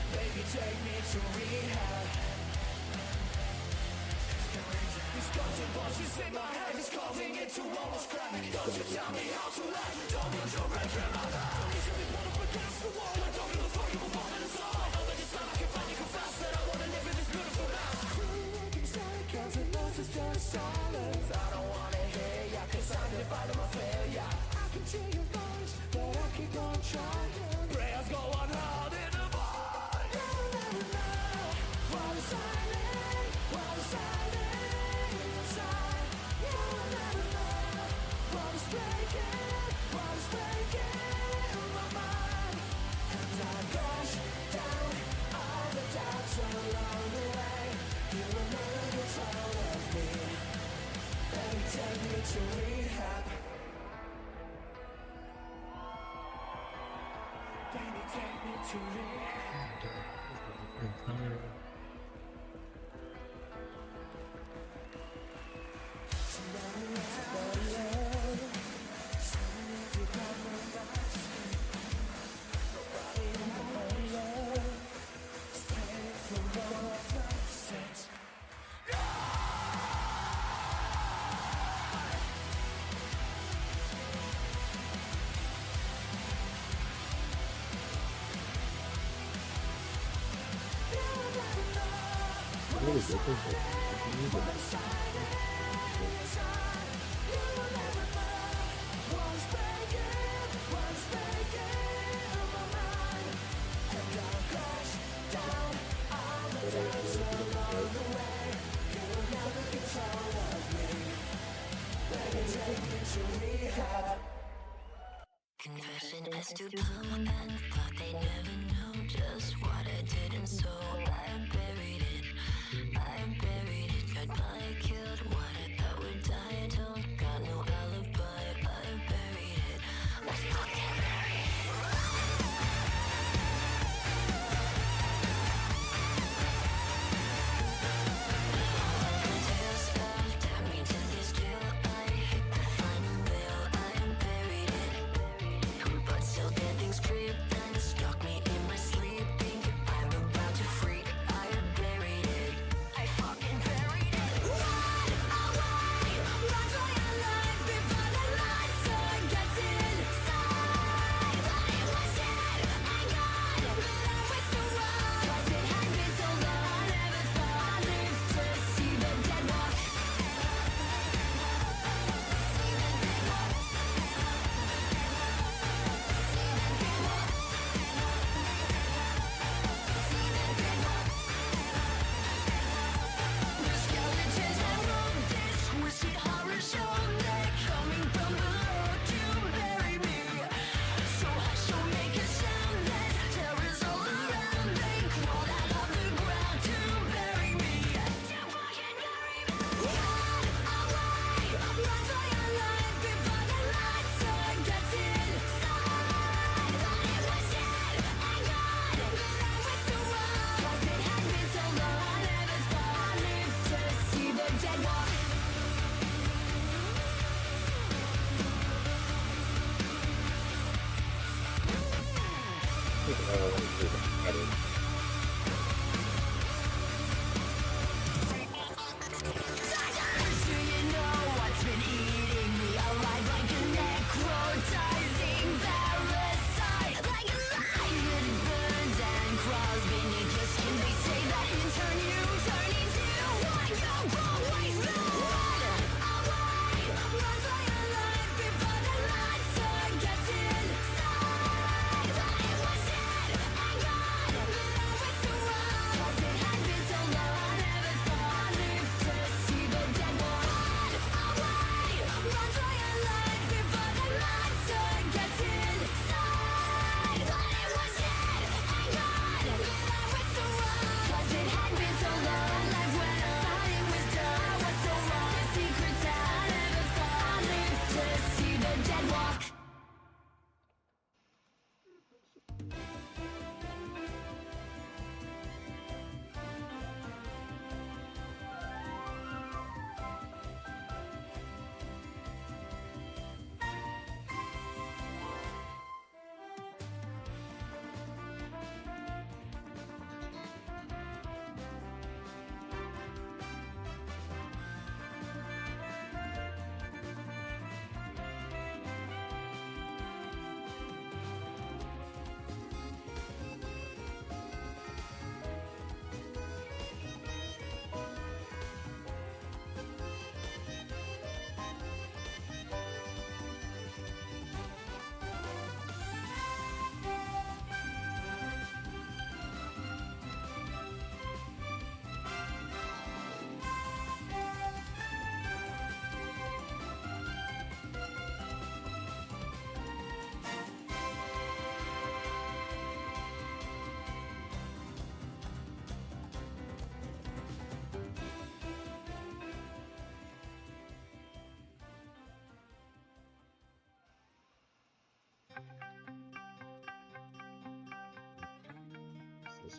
Baby, take me to rehab. These constant voices in my head is causing it to almost crack. Don't you tell me how to laugh. Don't put your breath in my back. Don't you me put up against the wall. I don't give a fuck if I'm falling inside. I know that this time I can finally confess that I wanna live in this beautiful life. Cause it knows it's just silence. I don't wanna hear ya, cause I'm divided my failure. I can hear your voice, but I keep on trying. Prayers go on hard in the void. You'll never know what is hiding, what is hiding inside. You'll never know what is breaking in my mind. And I crash down all the doubts along the way. You will never control of me. Baby, take me to rehab. Baby, take me to rehab. Somebody love. Somebody if you got my life. Nobody in my love. Stay for one of my sins. Confession is to come and thought they'd never know just what I did, and so I buried it. Got by killed what I thought would die. I don't got no alibi. I buried it. Let's fucking bury it. Tales of tap me to this jail. I hit the final veil. I buried it. But still dead things creep and stalk me in my sleep. Think I'm about to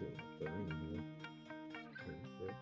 see what I'm doing here. Okay.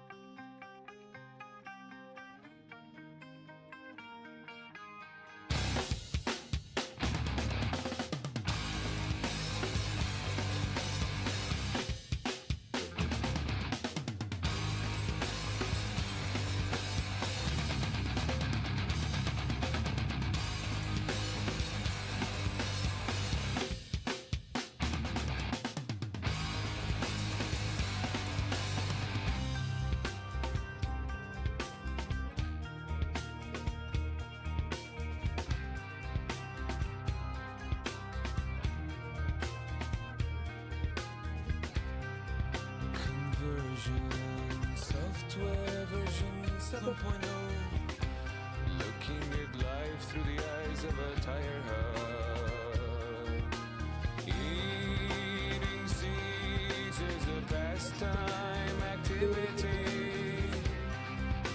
Conversion, software version 7.0. Looking at life through the eyes of a tire hub. Eating seeds is a pastime activity.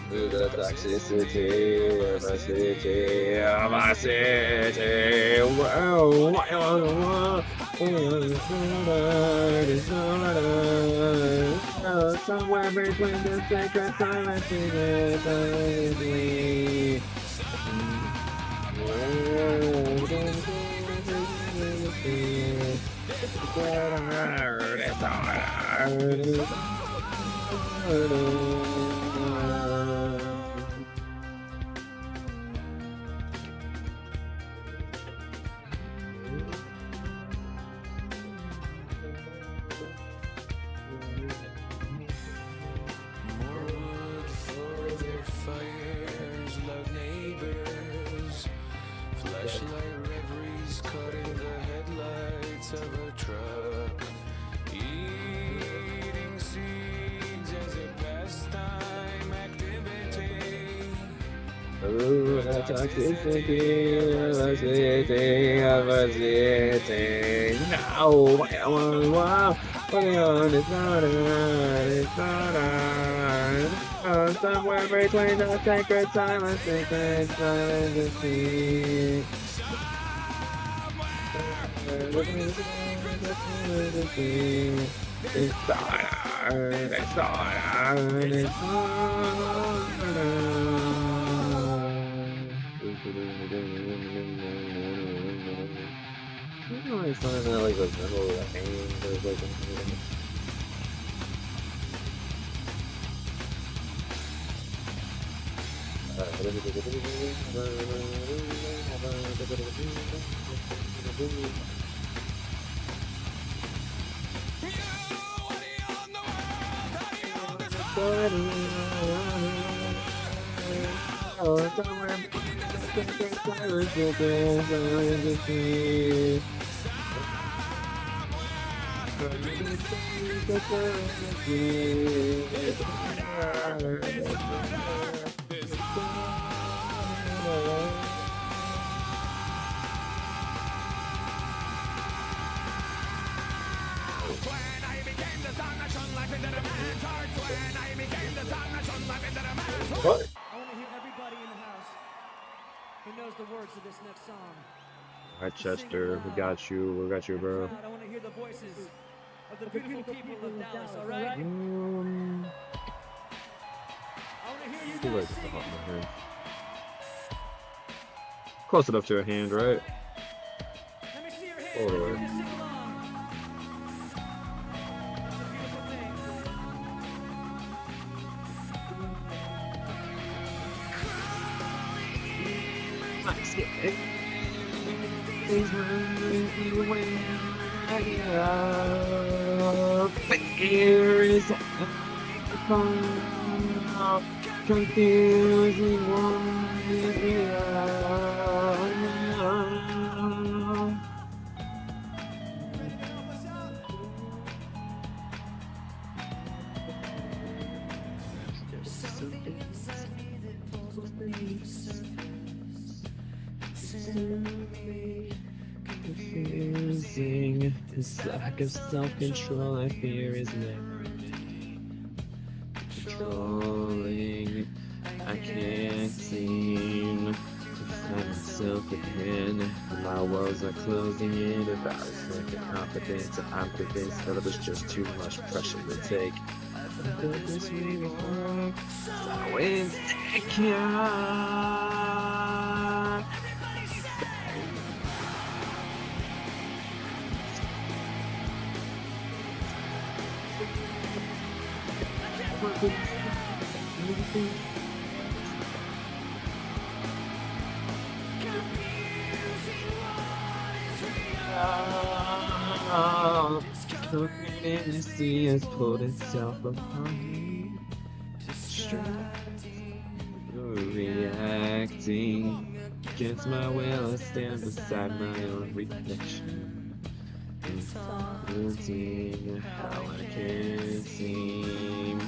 The toxicity of a city, somewhere between the sacred silence and More wood for their fires, loud neighbors. Flashlight reveries caught in the headlights of a truck. Eating seeds as a pastime activity. Ooh, the toxicity of a city. No, wow. Putting on, it's not on. Somewhere between the sacred silence and the sea. It's it's not like a little hanging, there's like What? I want to hear everybody in the house who knows the words of this next song. Alright, Chester, we got you, bro. I want to hear the voices of the beautiful people of Dallas, all right? I want to hear you Too late guys to sing pop it. my hand. Close enough to a hand, right? Let me see your hands. All the If way. you're gonna sing along. It's a beautiful thing. Fear is confusing one. Confusing. This lack of self-control I fear is never controlling. I can't seem to find myself again. My world walls are closing in about as like a confidence. I'm convinced that it was just too much pressure to take. I felt this way before, so insecure. Fantasy has pulled itself upon me. Reacting against my will, I stand beside my own reflection. Influencing how I can seem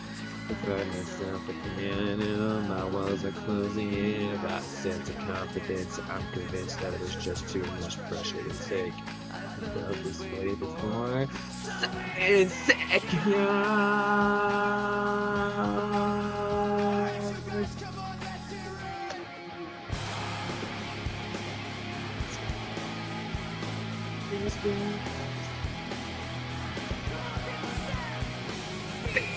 to find myself again, and my walls are closing in about a sense of confidence. I'm convinced that it was just too much pressure to take. I felt this way before. So insecure.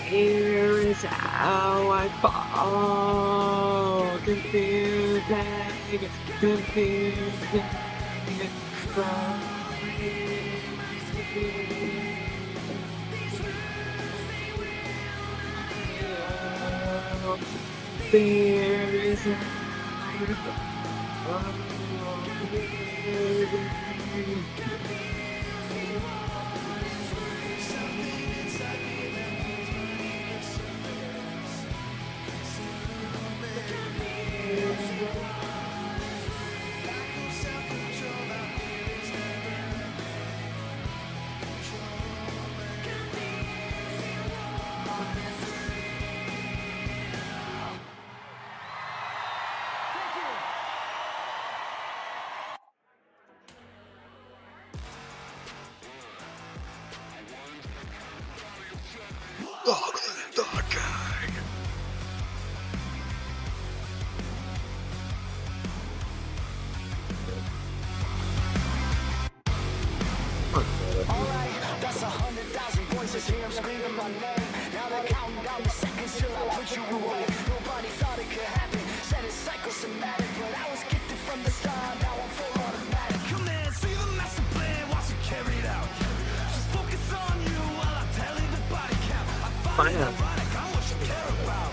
Here is how I fall, confusing, there is That's 100,000 voices here, I'm screaming my name. Now they're counting down the seconds till I put you away. Nobody thought it could happen, said it's psychosomatic, but I was gifted from the start, now I'm full automatic. Come in, see the master plan, watch it carried out. Just focus on you while I tally the body count. I find it ironic, I'm what you care about.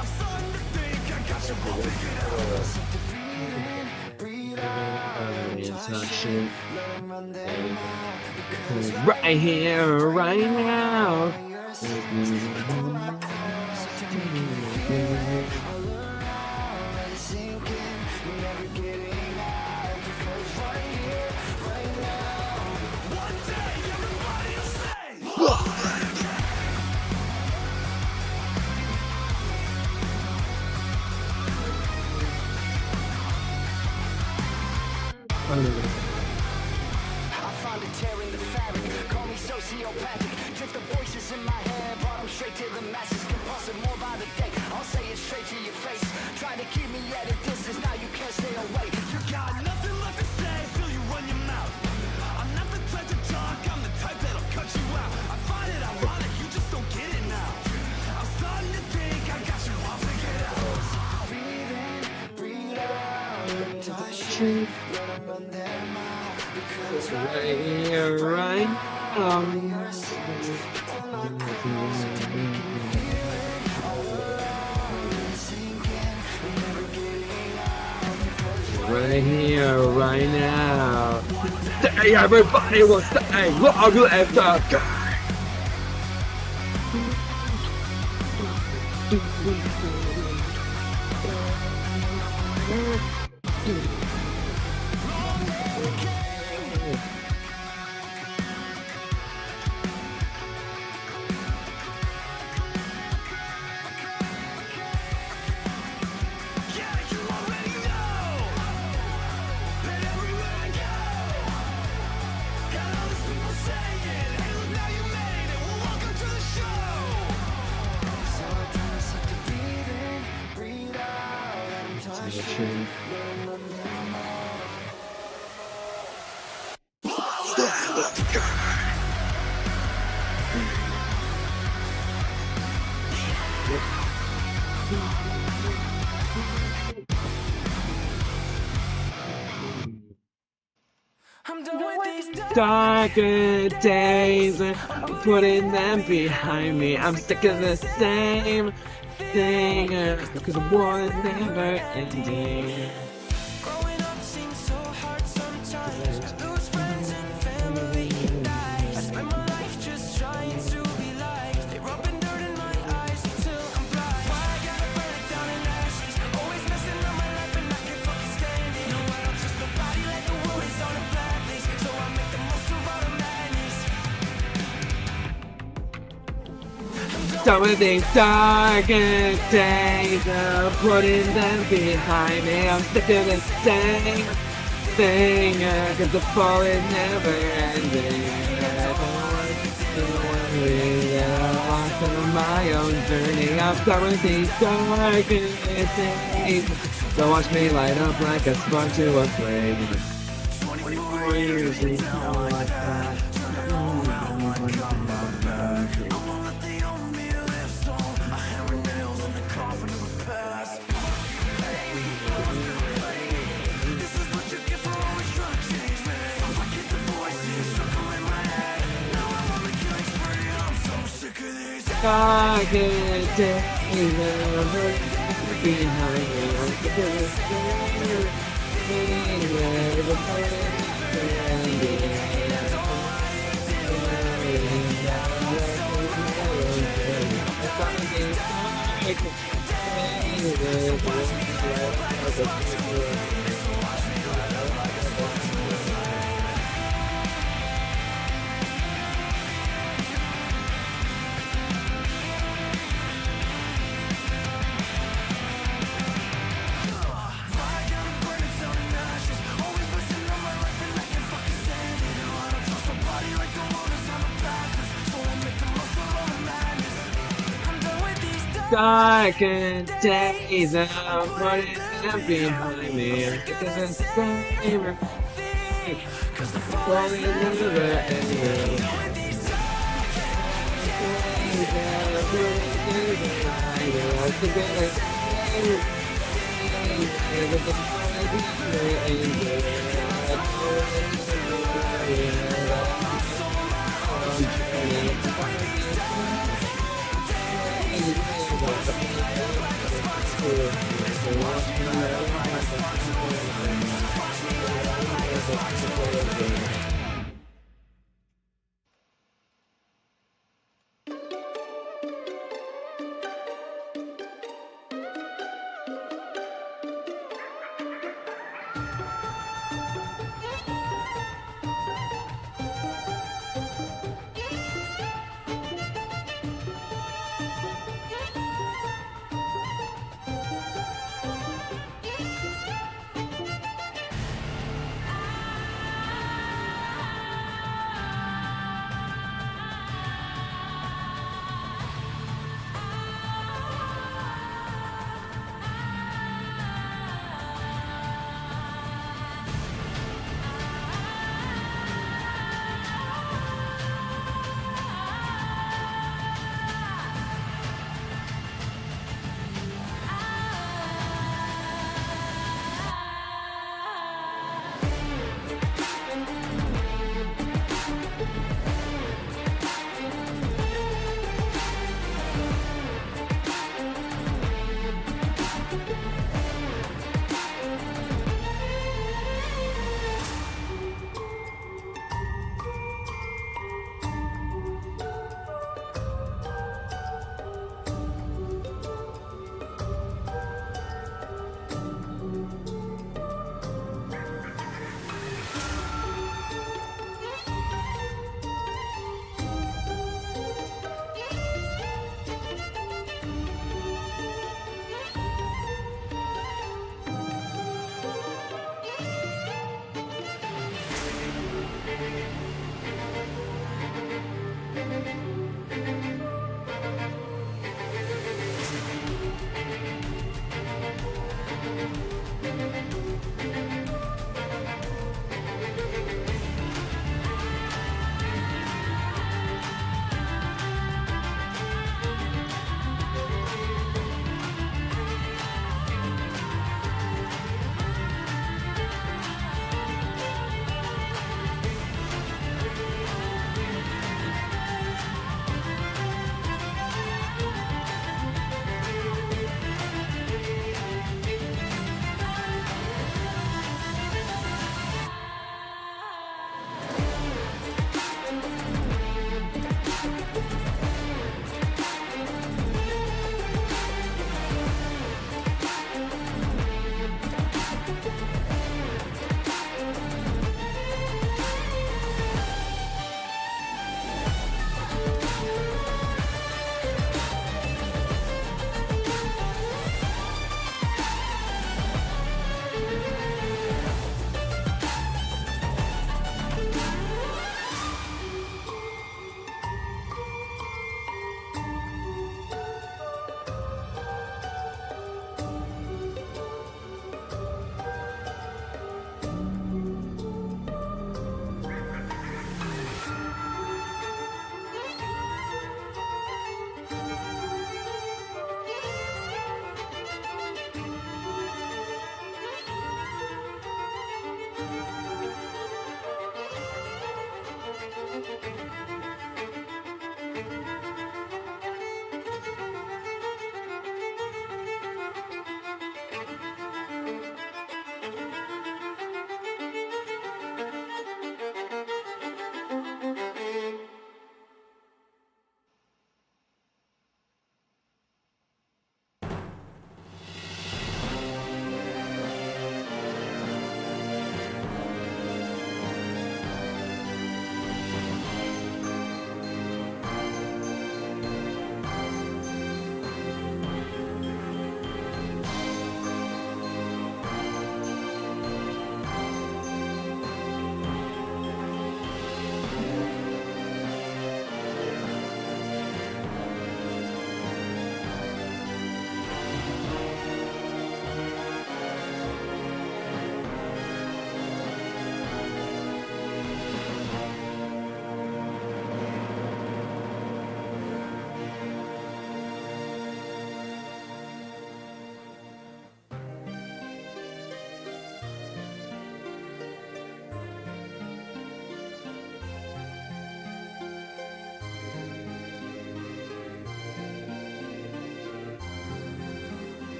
I'm starting to think I got you all figured out. Breathe out, touch it, let 'em run their mouth. right here, right now. I find it tearing the fabric, call me sociopathic. Drift the voices in my head, brought them straight to the masses. Compulsive more by the day, I'll say it straight to your face. Try to keep me at a distance, now you can't stay away. You got nothing left to say, till you run your mouth. I'm not the type to talk, I'm the type that'll cut you out. I find it ironic, you just don't get it now. I'm starting to think I got you all figured out. Breathe in, breathe out, touch it, let 'em run their mouth. Right here, right now. Right here, right now. Stay, everybody will stay long live the guy. I'm done with these Darker days, I'm putting them behind me. I'm sick of the same thing, because the war is never ending. Growing up seems so hard sometimes. Lose friends and family die. I spend my life just trying to be liked. They rubbing dirt in my eyes till I'm blind. Why I gotta burn it down in ashes? Always messing up my life and I can't fucking stand it. No, I don't trust nobody like the world is on a blacklist. So I make the most of all the madness. Done with these darker days, I'm putting them behind me. I'm sick of the same thing, cause the fall is never ending. I don't want to worry that I'm lost on my own journey. I'm done with these darker days. So watch me light up like a spark to a flame. 24 years is how I pass. Darker days, I'm behind me. I'm sick of the same thing, the fall is never ending. Darker days, I'm putting them behind me. I'm sick of the same thing, cause the fall is never ending. I'm sick of the same thing, cause the fall is never ending.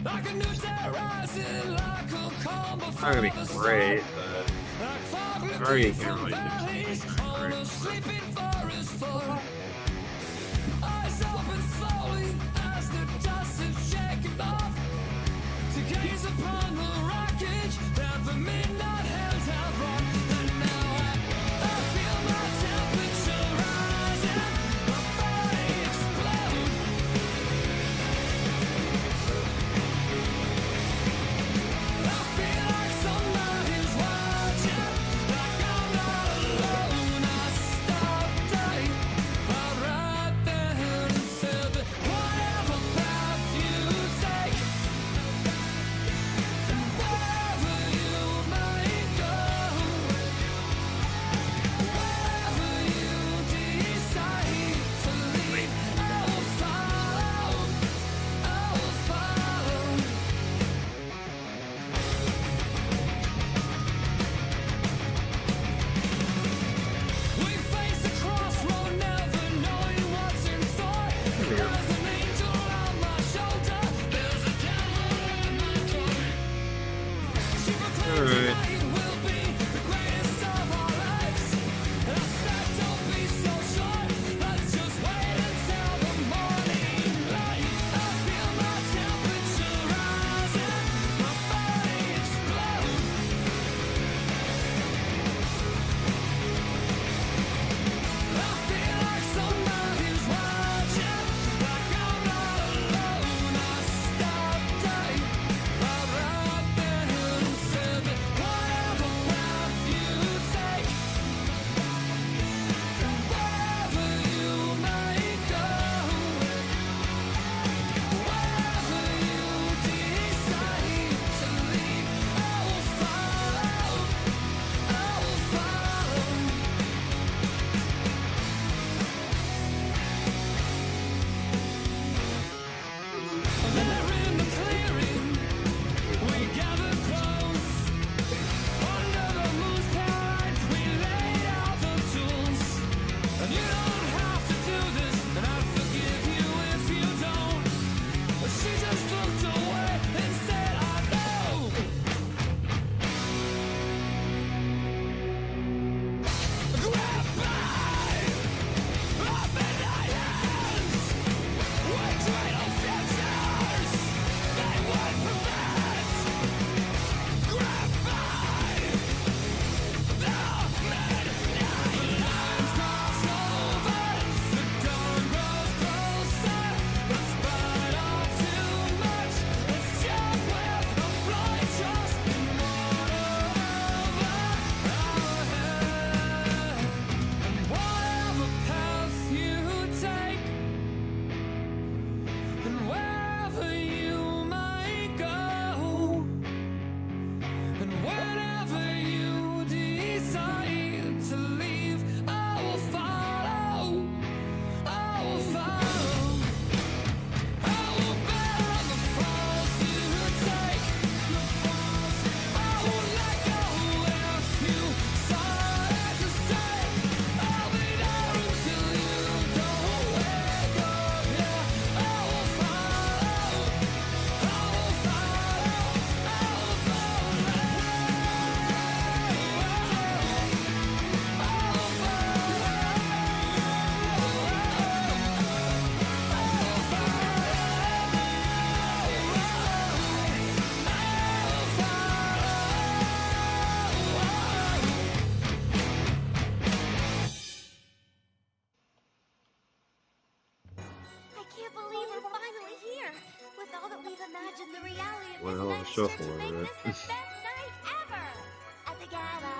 like a new day rising, like a calm It's not gonna be before the great, storm. but Like fog I lifting already from can't really do valleys something on great. a sleeping forest floor. Eyes open slowly as the dust is shaken off, to gaze upon the wreckage that the midnight hands have wrought. And now I feel my temperature rising, my body explode. I feel like somebody's watching, like I'm not alone. I stopped dying, felt right there and said that whatever path you take, wherever you may go, wherever you decide to leave, I will follow, I will follow. We face a crossroad, never knowing what's in store. There's an angel on my shoulder, there's a devil at my door. She proclaims tonight will be the greatest of our lives. And I said, don't be so sure, let's just wait until the morning light. I feel my temperature rising, my body explode. I feel like somebody's watching, like I'm not alone. I stopped dying, felt right there and said that whatever path you take, wherever you may go, wherever you decide to leave, I will follow, I will follow. There in the clearing, we gathered close. Under the moon's pale light, we laid out the tools. And you don't have to do this, and I'd forgive you if you don't. But she just looked away and said, I know. Grab by our midnight hands. We trade on futures they would prevent. Grab by the midnight lines cross over, the dawn grows closer. Let's bite off too much. Let's jump with a blind trust in whatever our head. And whatever path you take, and wherever you might go, and whenever you decide to leave, I will follow, I will follow. I will bear the falls you take, I won't let go if you decide to stay. I'll be there until you don't wake up, yeah. I will follow, I will follow, I will I can't believe we're finally here. With all that we've imagined, the reality of What a this hell of a night is sure shuffle, to make isn't this the best night ever. At the gala,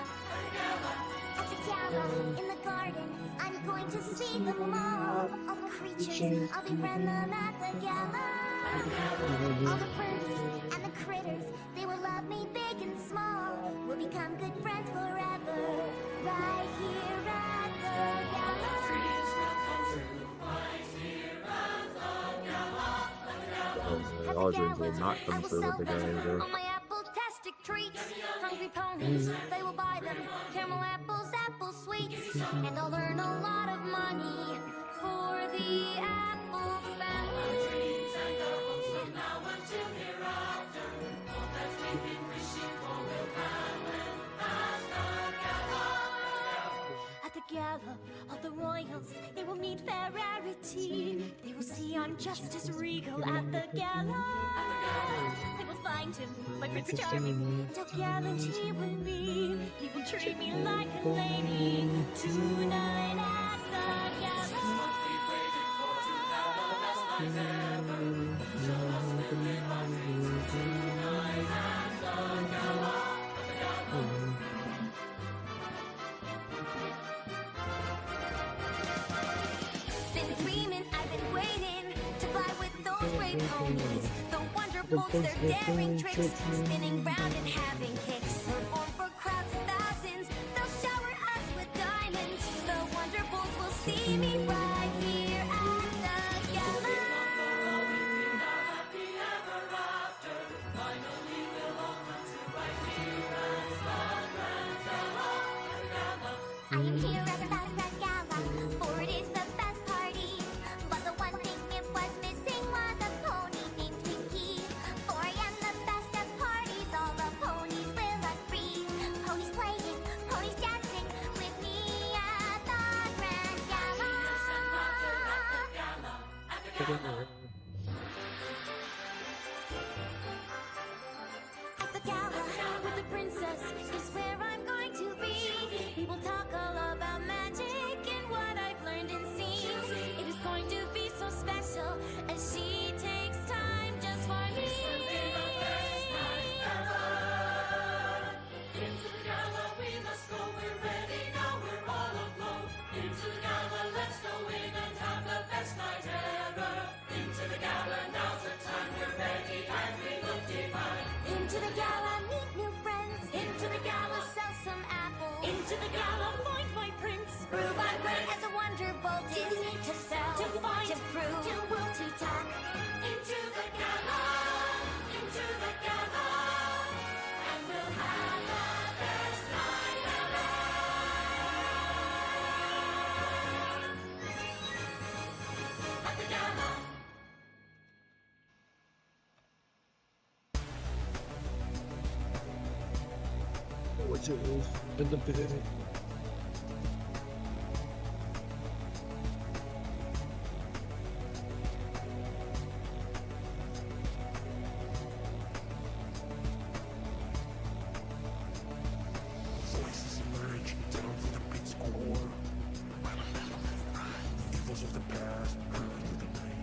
at the gala, in the garden, I'm going to see them all. All the creatures, I'll befriend them at the gala. All the birdies and the critters, they will love me big and small. We'll become good friends forever, right here at the gala. Audrey will not come through with the guy either. On my apple-tastic treats, hungry ponies, they will buy them. Caramel apples, apple sweets, and I'll earn a lot of money for the apple family. I'm just as regal at the gala. I will find him, my Prince Charming, to gallantry with me. He will treat me like a lady tonight at the gala. Been dreaming, I've been waiting to fly with those brave ponies. The Wonderbolts, their daring tricks, spinning round and having kicks. Perform for crowds of thousands, they'll shower us with diamonds. The Wonderbolts will see me right here at the gala. I am here at the Grand Gala, for it is the best party. But the one thing it was missing was a pony named Twinkie. For I am the best at parties, all the ponies will agree. Ponies playing, ponies dancing with me at the Grand Gala. At the gala with the princess is where I'm going to be. We will talk all about magic and what I've learned and seen. It is going to be so special as she takes time just for me. Into the gala we must go, we're ready now, we're all aglow. Into the gala, let's go in and have the best night ever. Into the gala, now's the time, we're ready and we look divine. Into the gala, meet new friends. Into the gala, Sell some apples. into the gala, find my prince. Prove I'm great as a Wonderbolt is. To sell, To find, to prove, to talk. Into the gala, and we'll have the best night ever. At the gala. What's it in the pit? Voices emerge down from the pit's core. Evils of the past hurry through the night.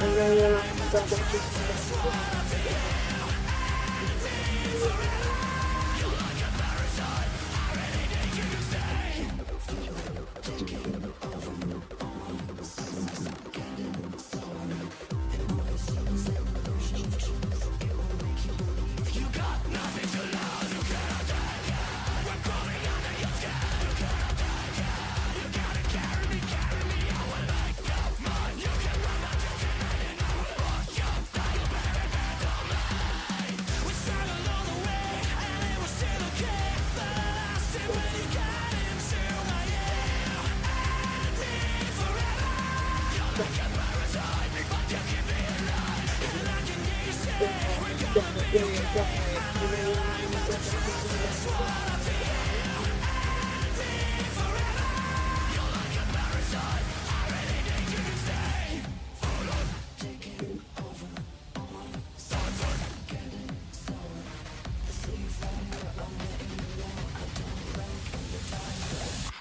I'm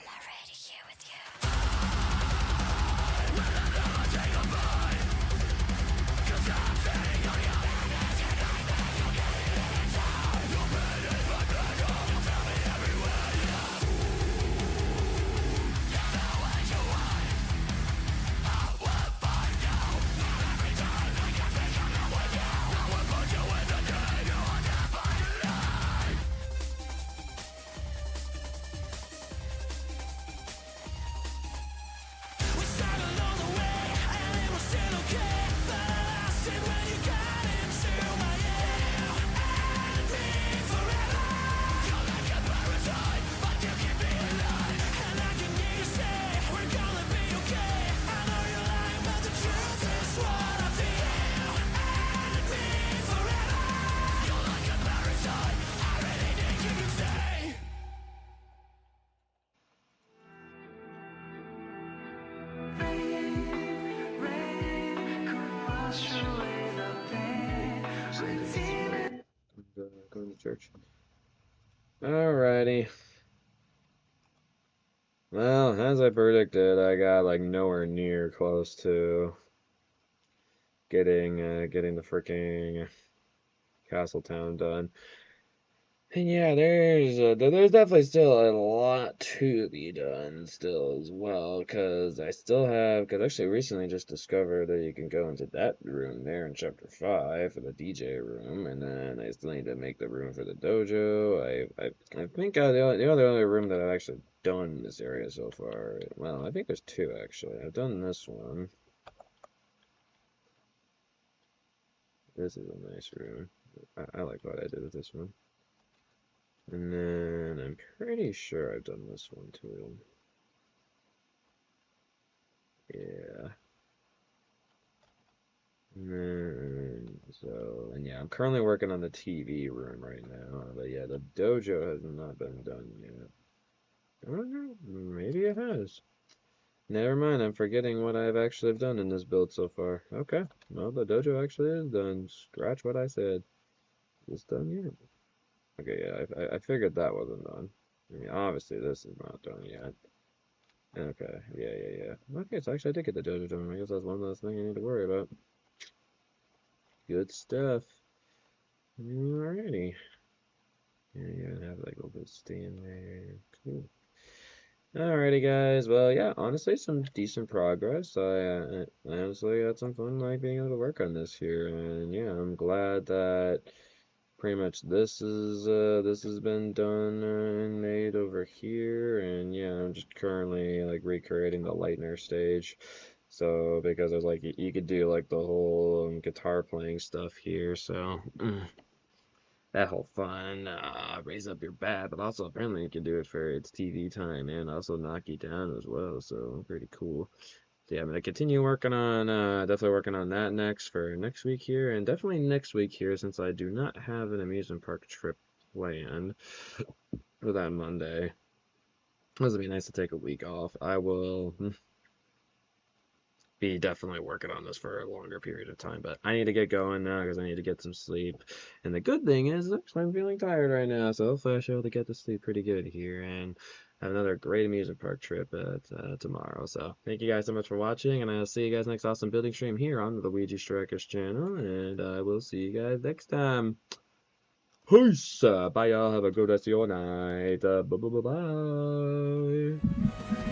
already here with you. Going to church. Alrighty. Well, as I predicted, I got like nowhere near close to getting the freaking Castletown done. And yeah, there's definitely still a lot to be done still as well, because because actually recently just discovered that you can go into that room there in chapter 5 for the DJ room, and then I still need to make the room for the dojo. I think the other room that I've actually done in this area so far, well, I think there's two actually. I've done this one. This is a nice room. I like what I did with this one. And then I'm pretty sure I've done this one too. Yeah. And yeah, I'm currently working on the TV room right now. But yeah, the dojo has not been done yet. I don't know, maybe it has. Never mind, I'm forgetting what I've actually done in this build so far. Okay, well, the dojo actually is done. Scratch what I said. It's done yet. Okay, yeah, I figured that wasn't done. I mean, obviously this is not done yet. Okay, yeah. Okay, so actually I did get the dojo done. I guess that's one less thing I need to worry about. Good stuff. Alrighty. Yeah, I have like a little bit of stand there. Cool. Alrighty, guys. Well, yeah, honestly, some decent progress. I honestly had some fun like being able to work on this here, and yeah, I'm glad that pretty much this has been done and made over here, and yeah, I'm just currently like recreating the Lightner stage. So because there's like you could do like the whole guitar playing stuff here, so that whole fun raise up your bat, but also apparently you can do it for its TV time and also knock you down as well. So pretty cool. yeah, I'm gonna continue working on definitely working on that next for next week here, and definitely next week here since I do not have an amusement park trip planned for that Monday. It would be nice to take a week off. I will be definitely working on this for a longer period of time, but I need to get going now because I need to get some sleep. And the good thing is, actually, I'm feeling tired right now, so hopefully I should be able to get to sleep pretty good here and have another great amusement park trip tomorrow. So thank you guys so much for watching, and I'll see you guys next awesome building stream here on the Luigi Strikers channel, and I will see you guys next time. Peace! Bye y'all, have a good rest of your night. Bye bye bye bye.